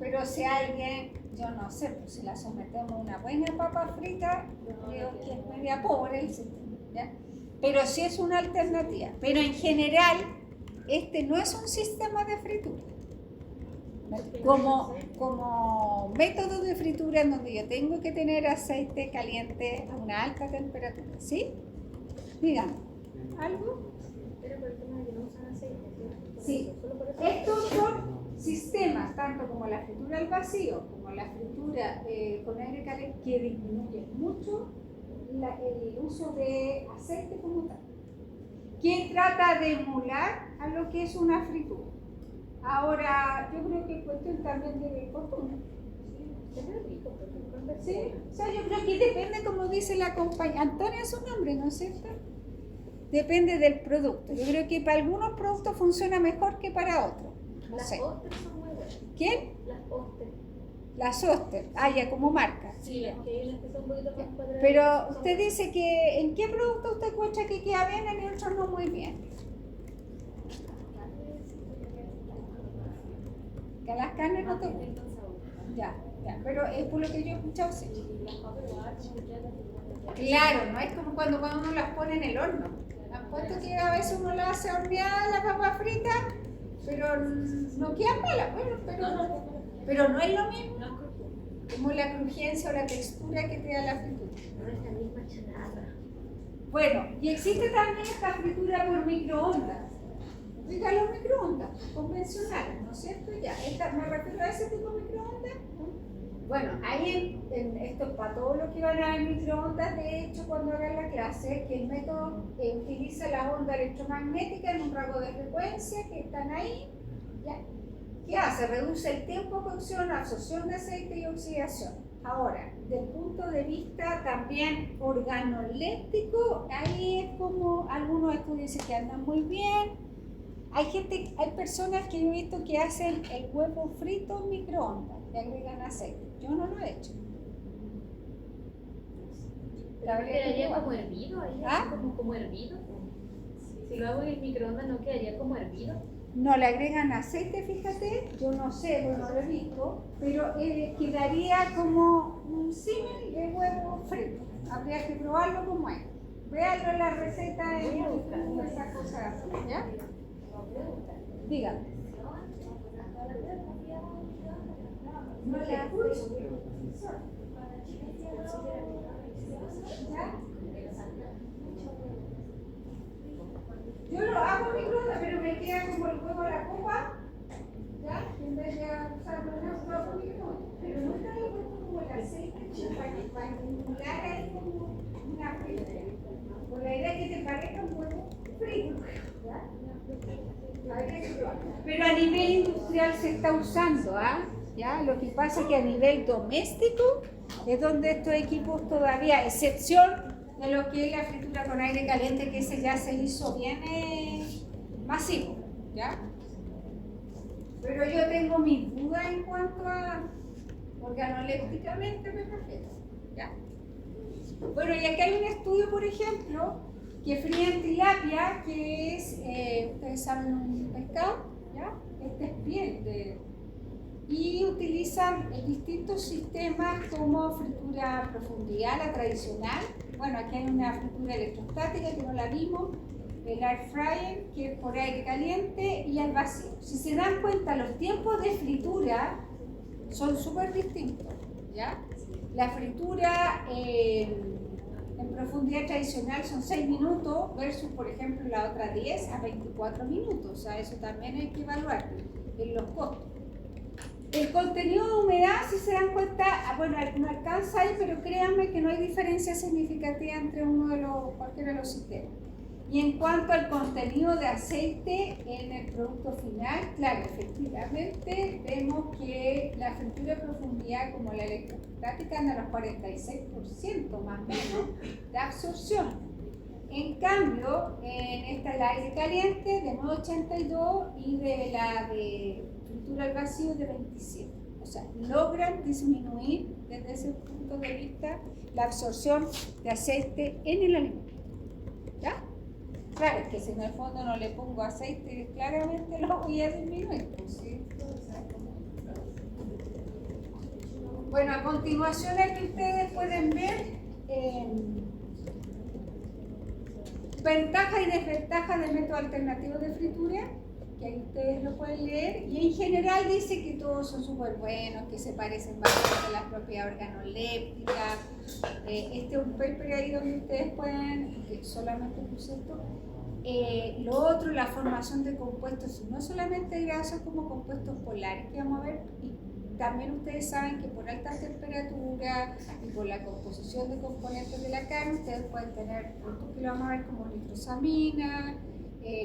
pero si alguien, yo no sé, pues si la sometemos a una buena papa frita, yo creo que es media pobre el sistema, ¿ya? Pero sí es una alternativa. Pero en general, este no es un sistema de fritura. Como método de fritura en donde yo tengo que tener aceite caliente a una alta temperatura, ¿sí? Díganme, ¿algo? Pero por el tema de que no usan aceite, ¿cierto? Sí. Solo por eso. Estos son sistemas, tanto como la fritura al vacío, como la fritura con aire caliente, que disminuyen mucho el uso de aceite como tal. ¿Quién trata de emular a lo que es una fritura? Ahora, yo creo que es cuestión también de costumbre. Sí, o sea, yo creo que depende, como dice la compañía. Antonia es su nombre, ¿no es cierto? Depende del producto. Yo creo que para algunos productos funciona mejor que para otros. No Las sé. Oster son muy buenas. ¿Quién? Las Oster. Las Oster. Ah, ya, como marca. Sí, es que hay unas que son un poquito más cuadradas. Pero usted dice que ¿en qué producto usted encuentra que queda bien, en otros no muy bien? Que a las carnes no te gustan. Ya, pero es por lo que yo he escuchado, sí. Claro, no es como cuando uno las pone en el horno. Han puesto que a veces uno la hace horneada, la papa frita, pero no queda mala, bueno, pero no es lo mismo como la crujencia o la textura que te da la fritura. No es la misma chanada. Bueno, y existe también esta fritura por microondas. Diga los microondas convencionales, ¿no es cierto? Ya, me refiero a ese tipo de microondas. Bueno, ahí esto es para todos los que van a ver microondas, de hecho, cuando hagan la clase, que el método utiliza la onda electromagnética en un rango de frecuencia que están ahí. ¿Ya? ¿Qué hace? Reduce el tiempo de cocción, absorción de aceite y oxidación. Ahora, del punto de vista también organoléptico, ahí es como algunos estudios dicen que andan muy bien. Hay personas que he visto que hacen el huevo frito en microondas, le agregan aceite. Yo no lo he hecho. ¿Pero quedaría como hervido ahí? ¿Ah? Como hervido. Si lo hago en el microondas, ¿no quedaría como hervido? No le agregan aceite, fíjate, yo no sé, no lo he visto, pero quedaría como un símil de huevo frito. Habría que probarlo como es. Véanlo en la receta de YouTube, esas cosas así, ¿ya? Dígame. No le escucho. ¿Ya? Yo lo hago en microondas, pero me queda como el huevo a la copa, ¿ya? En vez de usarlo en otro microondas. Pero nunca le he puesto como el aceite para estimular ahí como una fritura. Con la idea que te parezca un huevo. Pero a nivel industrial se está usando, ¿ah? ¿Ya? Lo que pasa es que a nivel doméstico es donde estos equipos todavía, excepción de lo que es la fritura con aire caliente, que ese ya se hizo bien masivo, ¿ya? Pero yo tengo mis dudas en cuanto a organolépticamente me refiero, ¿ya? Bueno, y aquí hay un estudio, por ejemplo, que fríen tilapia, que es, ustedes saben, un pescado, ¿ya? Este es piel y utilizan distintos sistemas como fritura a profundidad, la tradicional. Bueno, aquí hay una fritura electrostática que no la vimos, el air fryer, que es por aire caliente, y al vacío. Si se dan cuenta, los tiempos de fritura son súper distintos, ¿ya? La fritura en profundidad tradicional son 6 minutos versus, por ejemplo, la otra 10 a 24 minutos. O sea, eso también hay que evaluar en los costos. El contenido de humedad, si se dan cuenta, bueno, no alcanza ahí, pero créanme que no hay diferencia significativa entre cualquiera de los sistemas. Y en cuanto al contenido de aceite en el producto final, claro, efectivamente vemos que la fritura de profundidad, como la electrostática, anda a los 46% más o menos de absorción. En cambio, en esta el aire caliente de 9,82 y de la de fritura al vacío de 27. O sea, logran disminuir desde ese punto de vista la absorción de aceite en el alimento. ¿Ya? Claro, es que si en el fondo no le pongo aceite, claramente lo voy a disminuir. ¿Sí? Bueno, a continuación aquí ustedes pueden ver ventajas y desventajas del método alternativo de fritura, que ahí ustedes lo pueden leer, y en general dice que todos son súper buenos, que se parecen bastante a las propiedades organolépticas. Este es un paper ahí donde ustedes pueden, que solamente puse esto. Lo otro, la formación de compuestos, no solamente grasas como compuestos polares que vamos a ver, y también ustedes saben que por altas temperaturas y por la composición de componentes de la carne, ustedes pueden tener productos que lo vamos a ver como nitrosamina,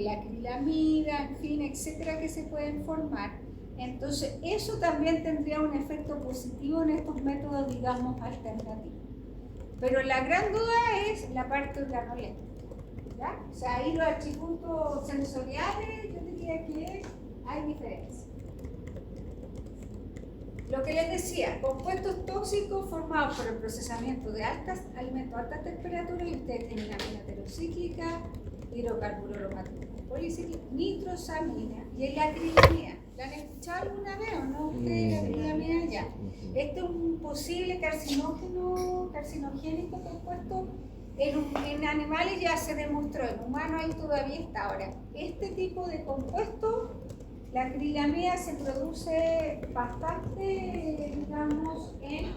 la acrilamida, en fin, etcétera, que se pueden formar. Entonces, eso también tendría un efecto positivo en estos métodos, digamos, alternativos. Pero la gran duda es la parte organoléptica, ¿ya? O sea, ahí los atributos sensoriales, yo diría que hay diferencia. Lo que les decía, compuestos tóxicos formados por el procesamiento de alimentos a altas temperaturas, y ustedes tienen amina heterocíclica, hidrocarburos aromáticos policíclicos, nitrosamina y la acrilamida. ¿La han escuchado alguna vez o no? Ustedes la acrilamida ya. Este es un posible carcinogénico compuesto en animales, ya se demostró, en humanos ahí todavía está. Ahora, este tipo de compuesto, la acrilamida se produce bastante, digamos, en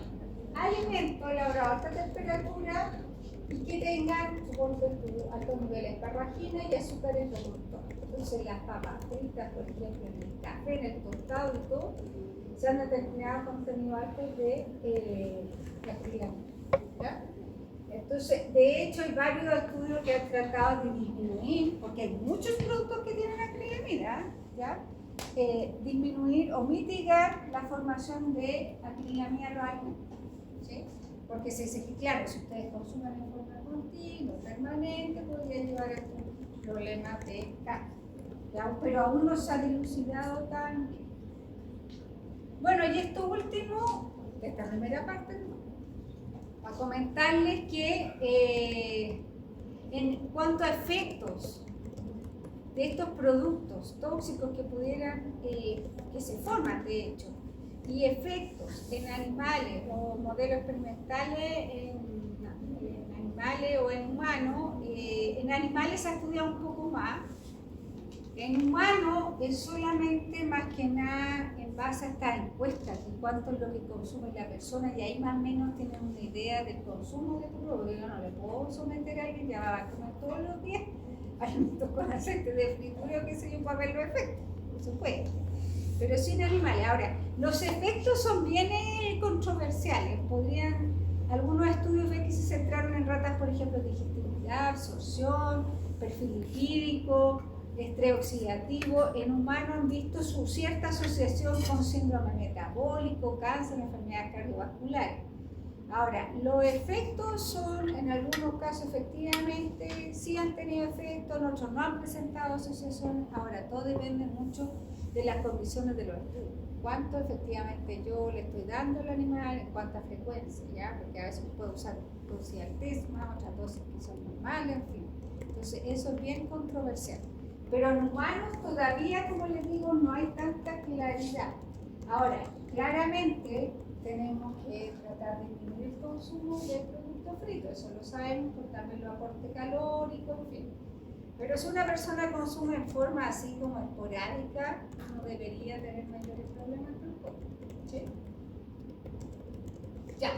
alimentos elaborados a alta temperatura y que tengan, supongo, altos niveles de parragina y azúcares reductores. Entonces, las papas fritas, por ejemplo, en el café, en el tostado y todo, se han determinado contenidos altos de acrilamida. Entonces, de hecho, hay varios estudios que han tratado de disminuir, porque hay muchos productos que tienen acrilamida, ¿ya? Disminuir o mitigar la formación de acrilamida en los alimentos, ¿sí? Porque se dice que, claro, si ustedes consumen en forma continua, permanente, podría llevar a estos problemas de cáncer, ¿ya? Pero aún no se ha dilucidado tan bien. Bueno, y esto último, de esta primera parte, a comentarles que en cuanto a efectos de estos productos tóxicos que pudieran, que se forman de hecho, y efectos en animales o modelos experimentales en animales o en humanos, en animales se ha estudiado un poco más. En humanos es solamente más que nada en base a estas encuestas de cuánto es lo que consume la persona, y ahí más o menos tienen una idea del consumo de producto. Yo no le puedo someter a alguien que va a comer todos los días alimentos con aceite de fritura o qué sé yo para ver los efectos, por supuesto, pero sin animales. Ahora, los efectos son bien controversiales. Algunos estudios ven que se centraron en ratas, por ejemplo, digestibilidad, absorción, perfil lipídico, estrés oxidativo. En humanos han visto su cierta asociación con síndrome metabólico, cáncer, enfermedades cardiovasculares. Ahora, los efectos son, en algunos casos efectivamente, sí han tenido efectos, en otros no han presentado asociaciones. Ahora, todo depende mucho de las condiciones de los estudios. Cuánto efectivamente yo le estoy dando al animal, en cuánta frecuencia, ¿ya? Porque a veces puedo usar dosis altísimas, otras dosis que son normales, en fin. Entonces, eso es bien controversial. Pero en humanos todavía, como les digo, no hay tanta claridad. Ahora, claramente tenemos que tratar de disminuir el consumo de productos fritos, eso lo sabemos, por también los aportes calóricos, en fin. Pero si una persona consume en forma así como esporádica, no debería tener mayores problemas con el cuerpo, ¿sí? Ya,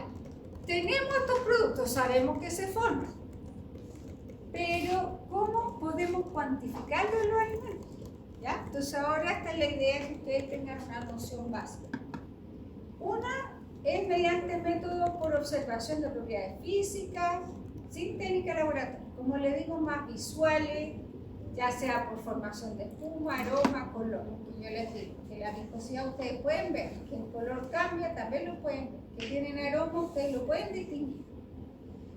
tenemos estos productos, sabemos que se forman, pero ¿cómo podemos cuantificarlo en los alimentos? ¿Ya? Entonces ahora esta es la idea que ustedes tengan una noción básica. Una es mediante métodos por observación de propiedades físicas, sin técnica laboratoria, como le digo, más visuales, ya sea por formación de espuma, aroma, color. Y yo les digo que la viscosidad ustedes pueden ver, que el color cambia, también lo pueden ver, que tienen aroma, ustedes lo pueden distinguir.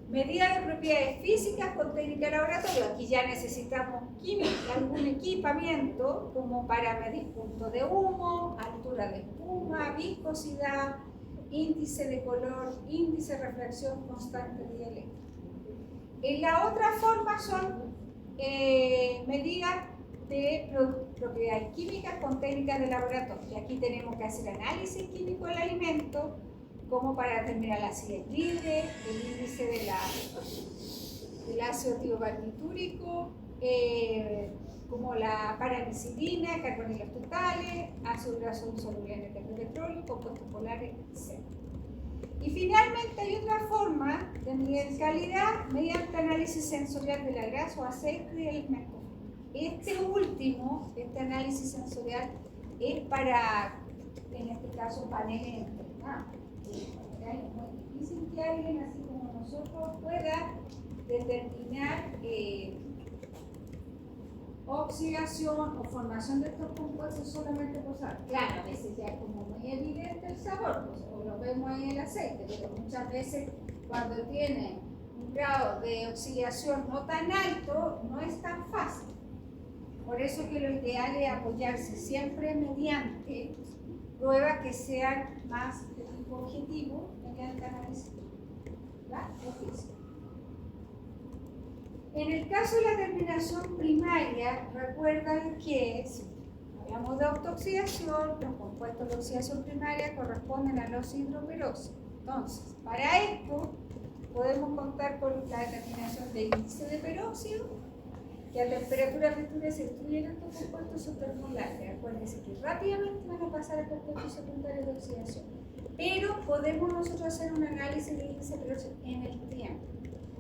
Medidas de propiedades físicas con técnica laboratoria. Aquí ya necesitamos algún equipamiento como para medir punto de humo, altura de espuma, viscosidad, índice de color, índice de refracción constante dialéctrica. En la otra forma son medidas de propiedades químicas con técnicas de laboratorio. Y aquí tenemos que hacer análisis químico del alimento, como para determinar la acidez libre, el índice del ácido tiobarbitúrico, como la paranicilina, carbonilos totales, ácido graso insoluble en el petróleo, compuestos polares, etc. Y finalmente hay otra forma de medir calidad mediante análisis sensorial de la grasa o aceite de alimentos. Este último, este análisis sensorial, es para, en este caso, paneles entrenados. Es muy difícil que alguien así como nosotros pueda determinar oxidación o formación de estos compuestos solamente por saber. Claro, a veces ya es como muy evidente el sabor, pues, o lo vemos ahí en el aceite, pero muchas veces cuando tiene un grado de oxidación no tan alto, no es tan fácil. Por eso que lo ideal es apoyarse siempre mediante pruebas que sean más de tipo objetivo mediante análisis. En el caso de la terminación primaria, recuerdan que si hablamos de autooxidación, los compuestos de oxidación primaria corresponden a los hidroperóxidos. Entonces, para esto podemos contar con la determinación de índice de peróxido, que a temperatura fritura se destruyen estos compuestos supermolares. Acuérdense que rápidamente van a pasar a compuestos secundarios de oxidación. Pero podemos nosotros hacer un análisis de índice de peróxido en el tiempo.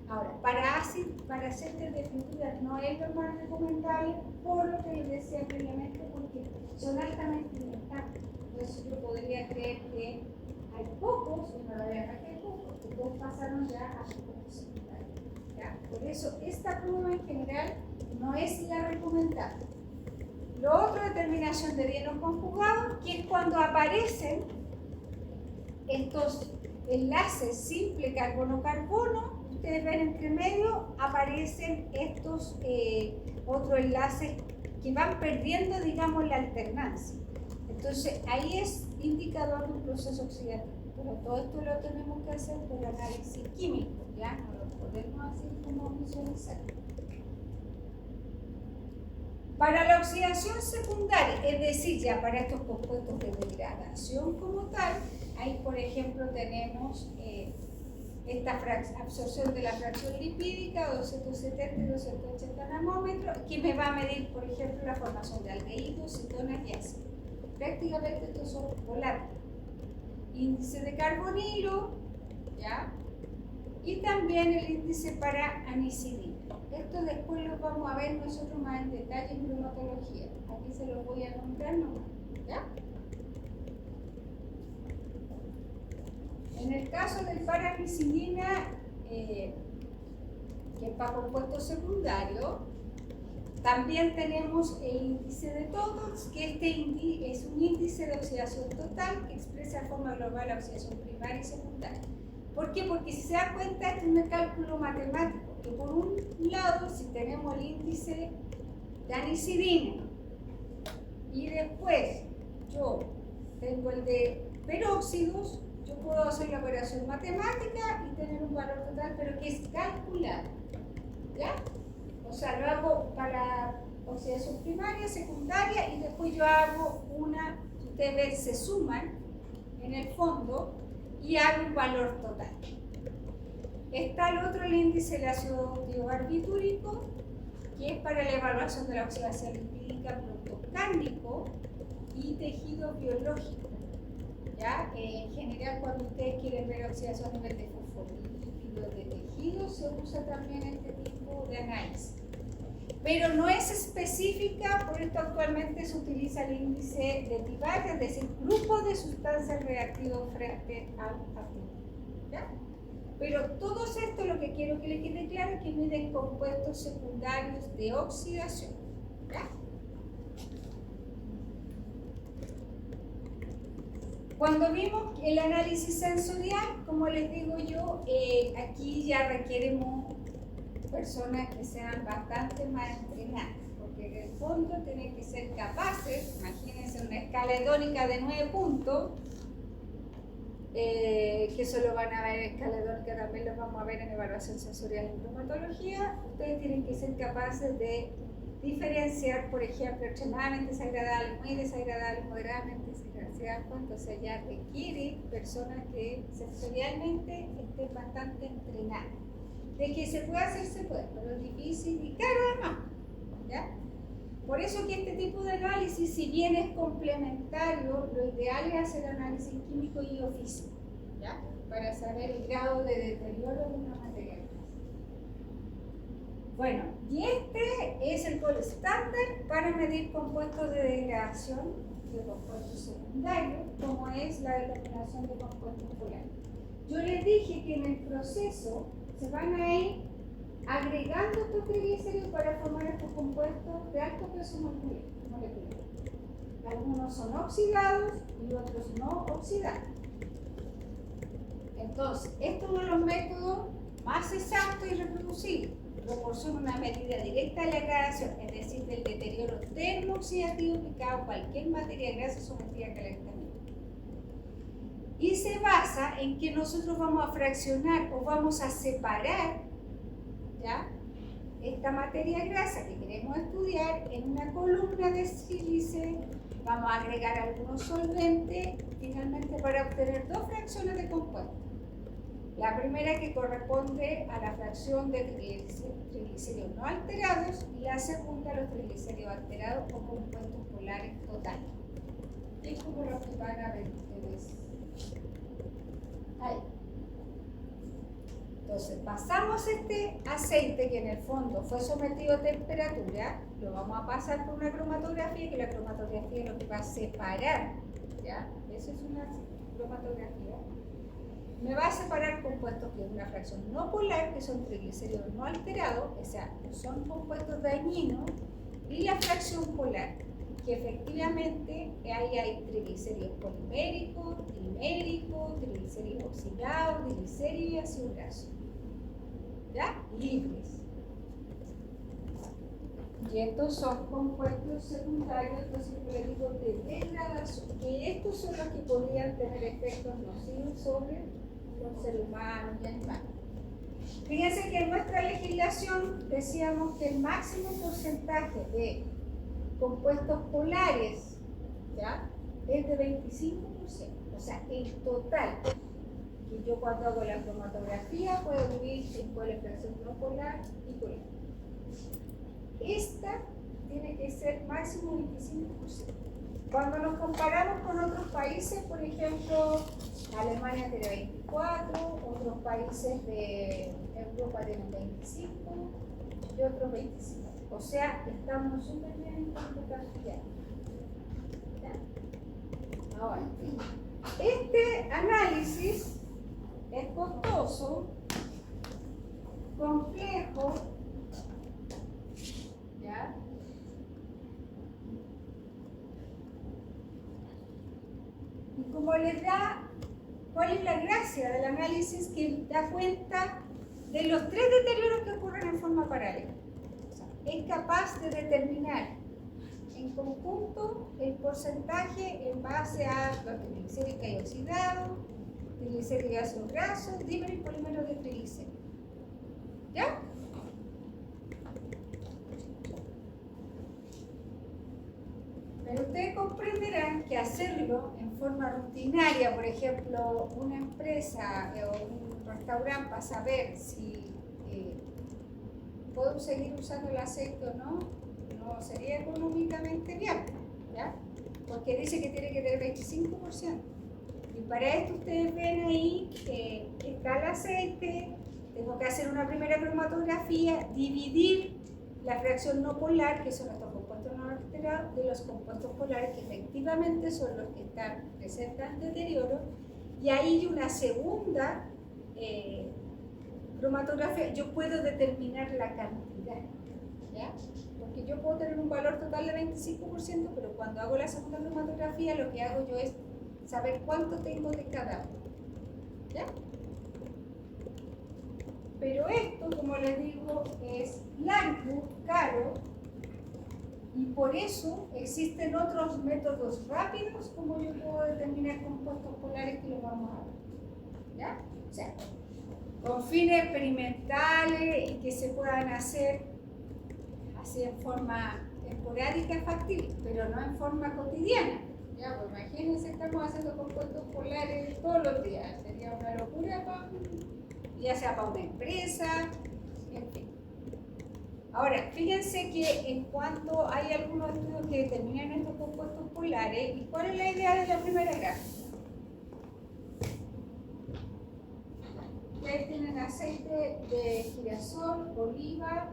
Ahora, para aceites de fritura no es lo más recomendable, por lo que les decía previamente, porque son altamente irritantes. Entonces yo podría creer que hay pocos, y no la verdad que hay pocos, que todos pasaron ya a compuestos secundarios. Por eso, esta prueba en general no es la recomendable. Lo otro, determinación de dienos conjugados, que es cuando aparecen estos enlaces simple carbono-carbono. Ustedes ven entre medio, aparecen estos otros enlaces que van perdiendo, digamos, la alternancia. Entonces, ahí es indicador de un proceso oxidativo. Pero todo esto lo tenemos que hacer por análisis químico, ¿ya? No lo podemos hacer como visualizar. Para la oxidación secundaria, es decir, ya para estos compuestos de degradación como tal, ahí, por ejemplo, tenemos esta absorción de la fracción lipídica, 270 y 280 nanómetros, que me va a medir, por ejemplo, la formación de aldehídos, cetonas y ácidos. Prácticamente estos son volátiles. Índice de carbonilo, ¿ya? Y también el índice para anisina. Esto después lo vamos a ver nosotros más en detalle en bromatología. Aquí se los voy a nombrar nomás, ¿ya? En el caso del paranicilina, que es para compuestos secundarios, También tenemos el índice de todos, que este índice es un índice de oxidación total que expresa de forma global la oxidación primaria y secundaria. ¿Por qué? Porque si se da cuenta, este es un cálculo matemático. Que por un lado, si tenemos el índice de anisidina y después yo tengo el de peróxidos, yo puedo hacer la operación matemática y tener un valor total, pero que es calculado. ¿Ya? O sea, lo hago para oxidación primaria, secundaria y después yo hago una, ustedes ven, se suman en el fondo y hago un valor total. Está el otro, el índice del ácido diobarbitúrico, que es para la evaluación de la oxidación lipídica, producto cárnico y tejido biológico. ¿Ya? En general, cuando ustedes quieren ver oxidación a nivel de fosfolípidos de tejido, se usa también este tipo de análisis. Pero no es específica, por esto actualmente se utiliza el índice de T-VAR, es decir, grupo de sustancias reactivas frente al activo. ¿Ya? Pero todo esto lo que quiero que le quede claro es que miden compuestos secundarios de oxidación. ¿Ya? Cuando vimos el análisis sensorial, como les digo yo, aquí ya requeremos personas que sean bastante más entrenadas, porque en el fondo tienen que ser capaces, imagínense una escala hedónica de 9 puntos, que eso lo van a ver en escala hedónica, también lo vamos a ver en evaluación sensorial en cromatología. Ustedes tienen que ser capaces de diferenciar, por ejemplo, extremadamente desagradable, muy desagradable, moderadamente desagradable. ¿Se dan cuenta? O sea, ya requiere personas que sensorialmente estén bastante entrenadas. De que se puede hacer, se puede, pero es difícil y caro además. ¿Ya? Por eso que este tipo de análisis, si bien es complementario, lo ideal es hacer análisis químico y o físico, ¿ya? Para saber el grado de deterioro de una materia. Bueno, y este es el gold estándar para medir compuestos de degradación de compuestos secundarios, como es la determinación de compuestos polares. Yo les dije que en el proceso se van a ir agregando estos triglicéridos para formar estos compuestos de alto peso molecular. Algunos son oxidados y otros no oxidados. Entonces, este es uno de los métodos más exactos y reproducibles. Proporciona una medida directa de la degradación, es decir, del deterioro termooxidativo que causa cualquier materia grasa sometida a calentamiento. Y se basa en que nosotros vamos a fraccionar o vamos a separar, ¿ya?, esta materia grasa que queremos estudiar en una columna de sílice, vamos a agregar algunos solventes, finalmente para obtener dos fracciones de compuestos. La primera que corresponde a la fracción de triglicéridos no alterados y la segunda a los triglicéridos alterados o compuestos polares totales. Es como lo que van a ver ustedes ahí. Entonces pasamos este aceite que en el fondo fue sometido a temperatura, lo vamos a pasar por una cromatografía, que la cromatografía es lo que va a separar, ¿ya? Eso es una cromatografía. Me va a separar compuestos que es una fracción no polar, que son triglicéridos no alterados, o sea, son compuestos dañinos, y la fracción polar, que efectivamente ahí hay triglicéridos poliméricos, triméricos, triglicéridos oxidados, triglicéridos y ácido graso, ¿ya? Libres. Y estos son compuestos secundarios, entonces yo les digo de degradación, que estos son los que podrían tener efectos nocivos sobre los seres humanos y animales. Fíjense que en nuestra legislación decíamos que el máximo porcentaje de compuestos polares, ¿ya?, es de 25%. O sea, el total, que yo cuando hago la cromatografía puedo dividir en cuál es la fracción no polar y polar. Esta tiene que ser máximo 25%. Cuando nos comparamos con otros países, por ejemplo, Alemania tiene 24, otros países de Europa tienen 25 y otros 25. O sea, estamos súper bien en cuanto a cantidad. Ahora, este análisis es costoso, complejo, ¿ya?, como les da, ¿cuál es la gracia del análisis? Que da cuenta de los 3 deterioros que ocurren en forma paralela. O sea, es capaz de determinar en conjunto el porcentaje en base a los triglicéridos que hay oxidados, triglicéridos ácidos grasos, dímeros y polímeros de triglicéridos. ¿Ya? Pero ustedes comprenderán que hacerlo en forma rutinaria, por ejemplo, una empresa o un restaurante para saber si puedo seguir usando el aceite o no, no sería económicamente viable, ¿ya? Porque dice que tiene que tener 25%. Y para esto ustedes ven ahí que está el aceite, tengo que hacer una primera cromatografía, dividir la fracción no polar, que son estos compuestos no alterados, de los compuestos polares, que efectivamente son los que presentan deterioro, y ahí una segunda cromatografía, yo puedo determinar la cantidad, ¿ya? Porque yo puedo tener un valor total de 25%, pero cuando hago la segunda cromatografía lo que hago yo es saber cuánto tengo de cada uno, ¿ya? Pero esto, como les digo, es largo, caro, y por eso existen otros métodos rápidos como yo puedo determinar compuestos polares que los vamos a ver, ¿ya? O sea, con fines experimentales y que se puedan hacer así en forma esporádica factible, pero no en forma cotidiana. Ya, pues imagínense, estamos haciendo compuestos polares todos los días, sería una locura, ya sea para una empresa, en fin. Ahora, fíjense que en cuanto hay algunos estudios que determinan estos compuestos polares, ¿y cuál es la idea de la primera gráfica? Ustedes tienen aceite de girasol, oliva,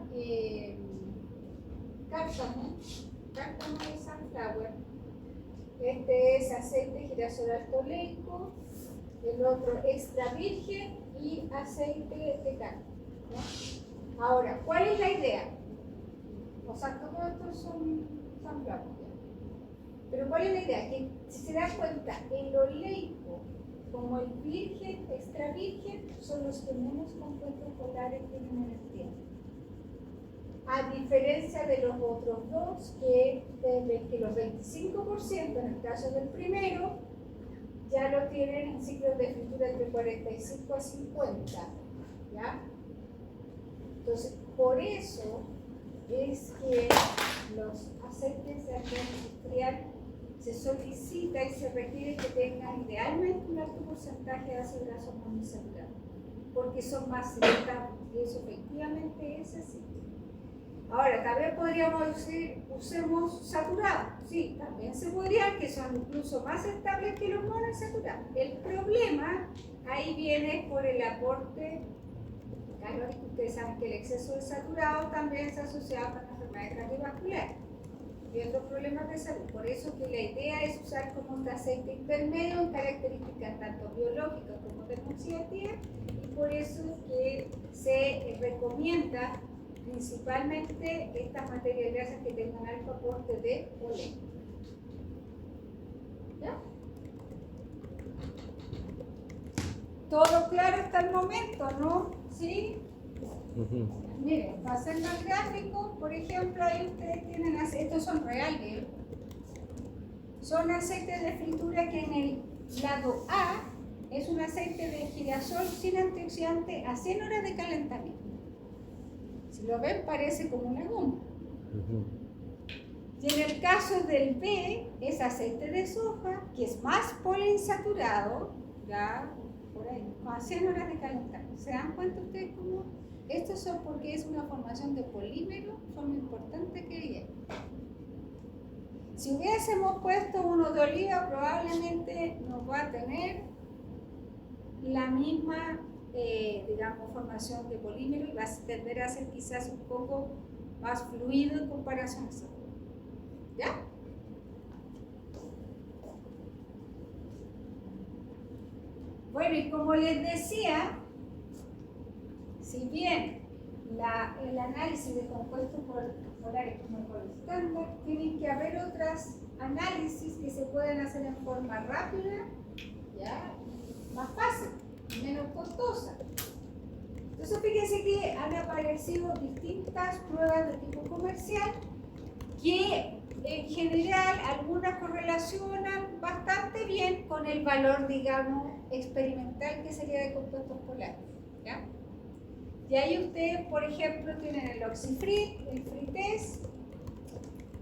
cártamo y sunflower. Este es aceite de girasol altoleico, el otro extra virgen y aceite de cártamo, ¿no? Ahora, ¿cuál es la idea? O sea, todos estos son sunflower, pero ¿cuál es la idea? Que si se dan cuenta, el oleico como el virgen, extra virgen, son los que menos compuestos polares tienen en el tiempo. A diferencia de los otros dos, que los 25% en el caso del primero, ya lo tienen en ciclos de fritura entre 45 a 50, ¿ya? Entonces, por eso es que los aceites de acción industrial se solicita y se requiere que tengan idealmente un alto porcentaje de ácido graso monoinsaturado, porque son más estables, y eso efectivamente es así. Ahora, también podríamos decir, usemos saturados, sí, también se podría, que son incluso más estables que los monoinsaturados. El problema ahí viene por el aporte calórico. Ustedes saben que el exceso de saturado también está asociado con enfermedades cardiovasculares y otros problemas de salud. Por eso que la idea es usar como un aceite intermedio en características tanto biológicas como termosidáticas, y por eso que se recomienda principalmente estas materias grasas que tengan alto aporte de oleico. ¿Ya? Todo claro hasta el momento, ¿no? ¿Sí? Miren, para hacer más gráfico, por ejemplo, ahí ustedes tienen, estos son reales, son aceites de fritura que en el lado A es un aceite de girasol sin antioxidante a 100 horas de calentamiento. Si lo ven, parece como una goma. Y en el caso del B es aceite de soja, que es más poliinsaturado, ya por ahí, a 100 horas de calentamiento. ¿Se dan cuenta ustedes cómo? Estos son porque es una formación de polímero, forma importante que hay. Si hubiésemos puesto uno de oliva, probablemente nos va a tener la misma, digamos, formación de polímero, y va a tender a ser quizás un poco más fluido en comparación a eso. ¿Ya? Bueno, y como les decía, si bien el análisis de compuestos polares como el gol estándar, tienen que haber otros análisis que se pueden hacer en forma rápida ¿ya? Más fácil, menos costosa. Entonces fíjense que han aparecido distintas pruebas de tipo comercial que en general algunas correlacionan bastante bien con el valor, digamos, experimental que sería de compuestos polares, ¿ya? Y ahí ustedes, por ejemplo, tienen el oxifrit, el fritest,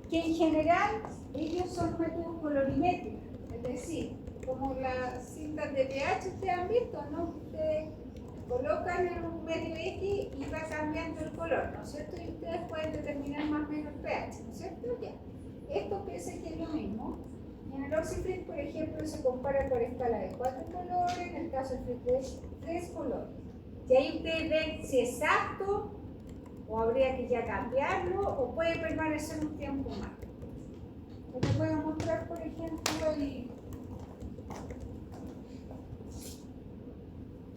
que en general ellos son métodos colorimétricos, es decir, como las cintas de pH ustedes han visto, ¿no? Ustedes colocan en un medio X y va cambiando el color, ¿no es cierto? Y ustedes pueden determinar más o menos el pH, ¿no es cierto? Ya. Esto piensa que es lo mismo. En el oxifrit, por ejemplo, se compara por escala de 4 colores, en el caso del fritest 3 colores. Y ahí ustedes ven si es apto o habría que ya cambiarlo o puede permanecer un tiempo más. Les voy a mostrar, por ejemplo,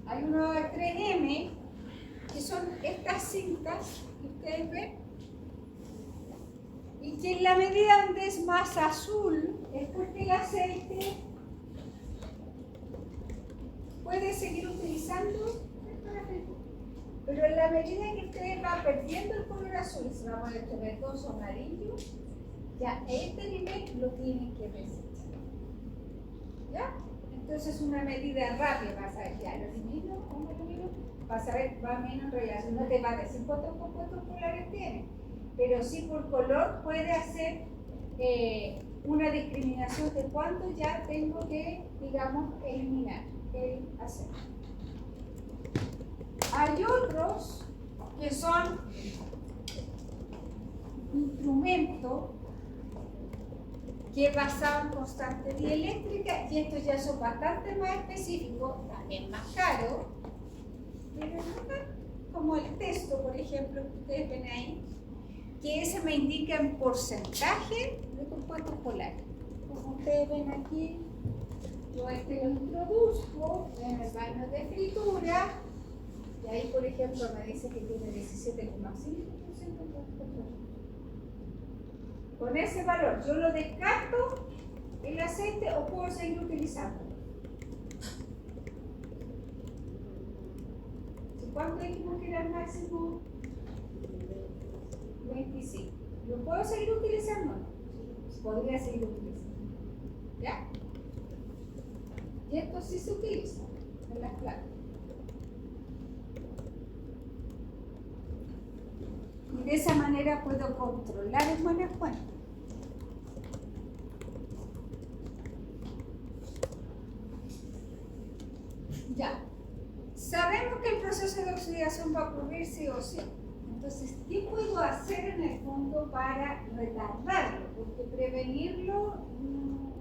hay uno de 3M, que son estas cintas que ustedes ven, y que en la medida donde es más azul es porque el aceite puede seguir utilizando, pero en la medida que usted va perdiendo el color azul, se va a poner este verdoso amarillo, ya este nivel lo tienen que desechar. ¿Ya? Entonces una medida rápida, vas a ver, ya lo elimino, ¿cómo lo elimino? Vas a ver, va menos en relación, no te va a decir cuántos compuestos polares tiene, pero sí por color puede hacer una discriminación de cuánto ya tengo que, digamos, eliminar el aceite. Hay otros que son instrumentos que basaban en constante dieléctrica y estos ya son bastante más específicos, también más caros, pero no como el texto, por ejemplo, que ustedes ven ahí, que ese me indica en porcentaje de compuestos polares. Como ustedes ven aquí, yo este lo introduzco en el baño de fritura y ahí, por ejemplo, me dice que tiene 17,5% de compuestos. Con ese valor, ¿yo lo descarto el aceite o puedo seguir utilizándolo? ¿Cuánto dijimos que era el máximo? 25. ¿Lo puedo seguir utilizando? Podría seguir utilizando. ¿Ya? Y esto sí se utiliza en las plantas. Y de esa manera puedo controlar en buena fuente. Ya. Sabemos que el proceso de oxidación va a ocurrir sí o sí. Entonces, ¿qué puedo hacer en el fondo para retardarlo? Porque prevenirlo,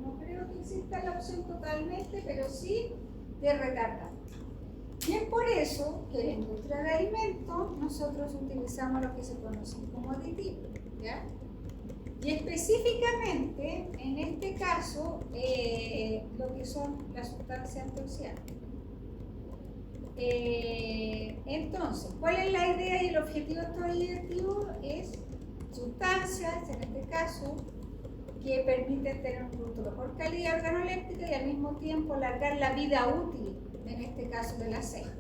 no creo que exista la opción totalmente, pero sí de retardarlo. Y es por eso que en la industria de alimentos nosotros utilizamos lo que se conoce como aditivos, ¿ya? Y específicamente, en este caso, lo que son las sustancias antioxidantes. Entonces, ¿cuál es la idea y el objetivo de estos aditivos? Es sustancias, en este caso, que permiten tener un producto de mejor calidad organoléptica y al mismo tiempo alargar la vida útil, en este caso del aceite.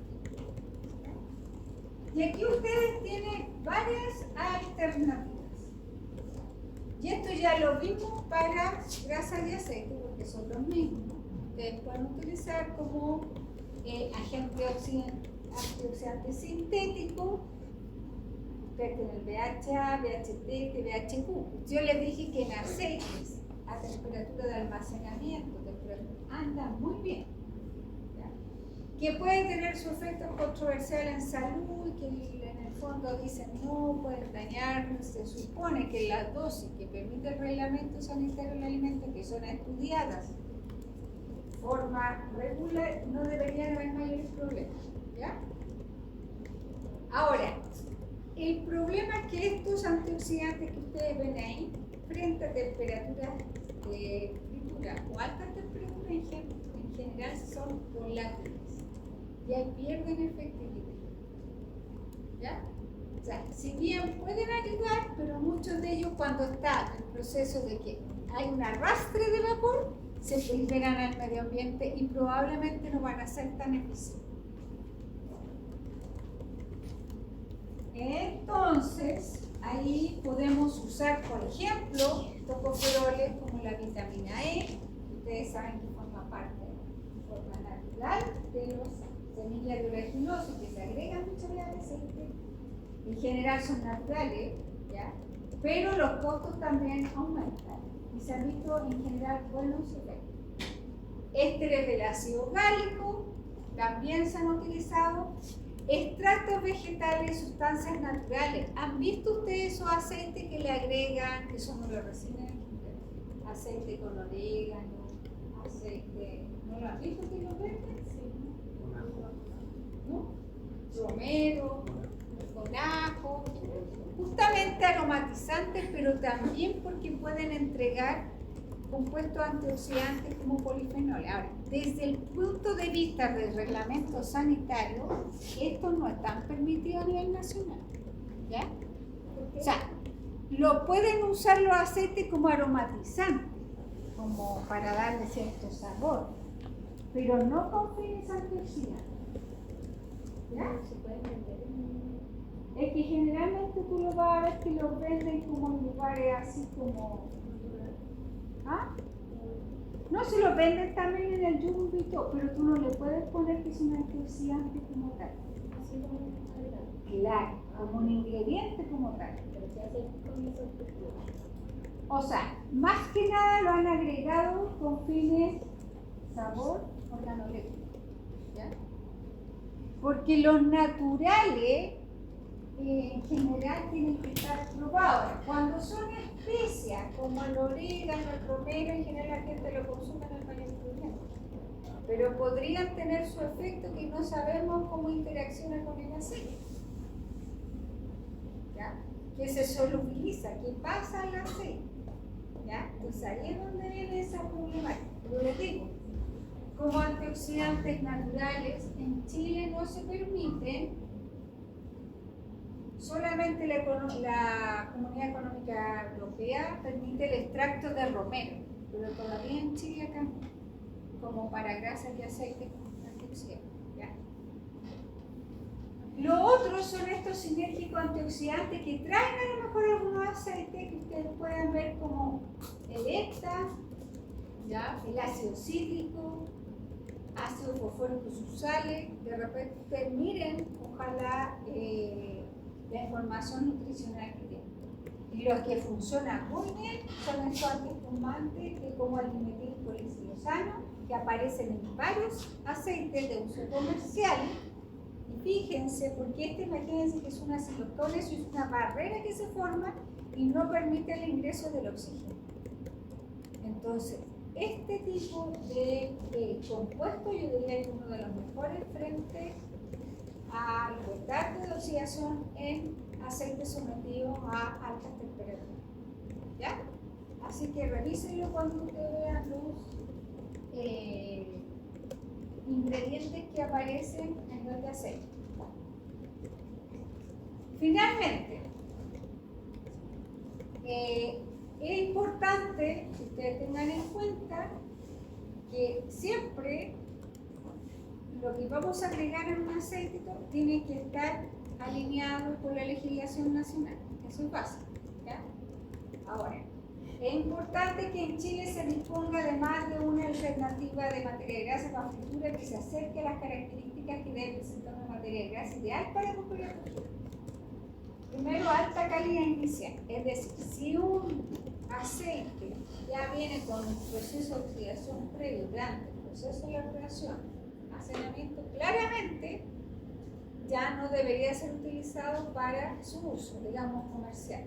Y aquí ustedes tienen varias alternativas. Y esto ya lo vimos para grasas y aceite, porque son los mismos. Ustedes pueden utilizar como agente antioxidante sintético, ustedes tienen el BHA, BHT, BHQ. Yo les dije que en aceites a temperatura de almacenamiento, andan muy bien, ¿ya? Que pueden tener su efecto controversial en salud, que en el fondo dicen no, pueden dañar. Se supone que las dosis que permite el reglamento sanitario del alimento, que son estudiadas forma regular, no deberían haber mayores problemas, ¿ya? Ahora, el problema es que estos antioxidantes que ustedes ven ahí, frente a temperaturas de fritura o altas temperaturas en general son volátiles y ahí pierden efectividad, ¿ya? O sea, si bien pueden ayudar, pero muchos de ellos cuando está el proceso de que hay un arrastre de vapor, se liberan al medio ambiente y probablemente no van a ser tan eficientes. Entonces, ahí podemos usar, por ejemplo, tocoferoles como la vitamina E. Ustedes saben que forma parte de forma natural de los semillas de oleaginosos que se agregan muchas veces al aceite. En general son naturales, ¿ya? Pero los costos también aumentan y se han visto en general buenos efectos. Ésteres del ácido gálico también se han utilizado. Extractos vegetales, sustancias naturales. ¿Han visto ustedes esos aceites que le agregan, que son olorosina? Aceite con orégano, aceite... ¿No lo han visto que lo venden? ¿No? Romero, con ajo, justamente aromatizantes, pero también porque pueden entregar compuestos antioxidantes como polifenoles. Ahora, desde el punto de vista del reglamento sanitario, estos no están permitidos a nivel nacional, ¿ya? O sea, lo pueden usar los aceites como aromatizantes, como para darle cierto sabor, pero no con fines antioxidantes. ¿Ya? Se pueden vender en... Es que generalmente tú lo vas a ver que los venden como en lugares así como... ¿Ah? No, se los venden también en el Jumbo y todo, pero tú no le puedes poner que es un antioxidante como tal. Así como un agregado. Claro, como un ingrediente como tal. Pero se hace con esa estructura. O sea, más que nada lo han agregado con fines sabor organoléptico. ¿Ya? Porque los naturales en general tienen que estar probados. Cuando son especias, como el orégano, el romero, en general la gente lo consume en el mayor problema. Pero podrían tener su efecto que no sabemos cómo interacciona con el aceite. ¿Ya? Que se solubiliza, que pasa al aceite. ¿Ya? Pues ahí es donde viene esa problemática. Pero les digo, como antioxidantes naturales, en Chile no se permiten. Solamente la Comunidad Económica Europea permite el extracto de romero, pero todavía en Chile acá no, como para grasas y aceites antioxidantes. ¿Ya? Lo otro son estos sinérgicos antioxidantes que traen a lo mejor algunos aceites que ustedes pueden ver como el EPTA, ¿ya? El ácido cítrico, ácido fosfórico subsales. De repente ustedes miren, ojalá la información nutricional que tienen. Y los que funcionan muy bien son estos antiespumantes como el dimetilcolicilosano, que aparecen en varios aceites de uso comercial. Y fíjense, porque imagínense que es una ciclotona, es una barrera que se forma y no permite el ingreso del oxígeno. Entonces, este tipo de compuesto yo diría que es uno de los mejores frente al retardo de oxidación en aceites sometidos a altas temperaturas. ¿Ya? Así que revísenlo cuando ustedes vean los ingredientes que aparecen en el aceite. Finalmente, es importante que ustedes tengan en cuenta que siempre lo que vamos a agregar en un aceite tiene que estar alineado con la legislación nacional. Eso es básico. ¿Ya? Ahora, es importante que en Chile se disponga además de una alternativa de materia grasa para fritura que se acerque a las características que debe presentar una materia grasa ideal para cumplir la fritura. Primero, alta calidad inicial. Es decir, si un aceite ya viene con un proceso de oxidación previo durante el proceso de elaboración, almacenamiento, claramente ya no debería ser utilizado para su uso, digamos, comercial.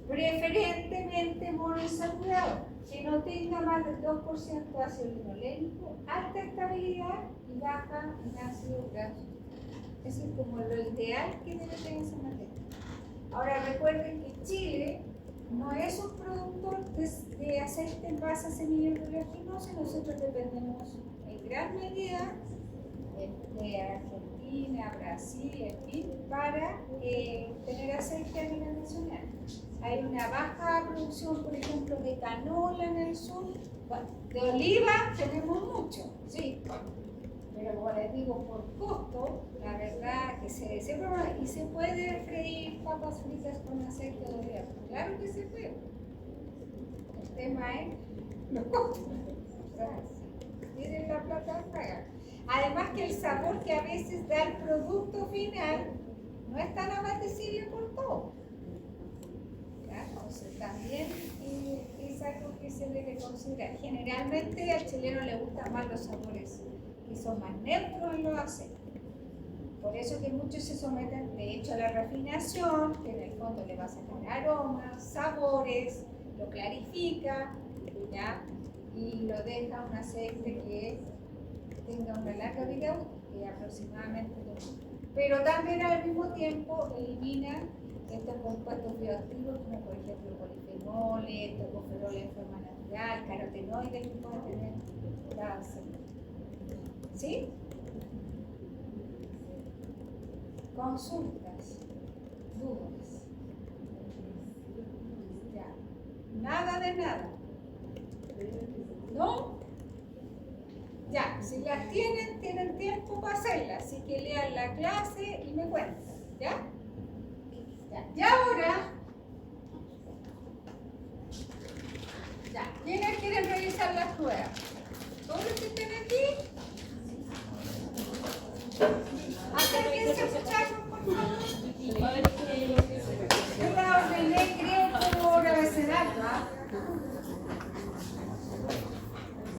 Preferentemente monoinsaturado, que no tenga más del 2% de ácido linolénico, alta estabilidad y baja en ácido graso. Eso es como lo ideal que debe tener esa materia. Ahora recuerden que Chile no es un productor de aceite en base a semillas de oleaginosa, nosotros dependemos en gran medida de Argentina, Brasil, en fin, para tener aceite a nivel nacional. hay una baja producción, por ejemplo, de canola en el sur. Bueno, de oliva tenemos mucho, sí. Pero como les digo, por costo, la verdad que se prueba y se puede freír papas fritas con aceite de oliva. Claro que se puede. El tema es los costos. O sea, si tienen la plata, pagan. Además que el sabor que a veces da el producto final no es tan apetecible por todo. ¿Ya? Entonces también es algo que se debe considerar. Generalmente al chileno le gustan más los sabores que son más neutros en los aceites. Por eso que muchos se someten de hecho a la refinación, que en el fondo le va a sacar aromas, sabores, lo clarifica, ¿ya? Y lo deja un aceite que tenga una larga vida útil, aproximadamente 2 años. Pero también al mismo tiempo elimina estos compuestos bioactivos como por ejemplo polifenoles, tocoferoles en forma natural, carotenoides que pueden tener la aceite. ¿Sí? Consultas, dudas. Ya. Nada de nada. ¿No? Ya, si las tienen tiempo para hacerlas, así que lean la clase y me cuentan, ¿ya? Ya. Y ahora, ya, ¿quiénes quieren revisar las pruebas? ¿Todos los que estén aquí? Acérquense, muchachos, por favor.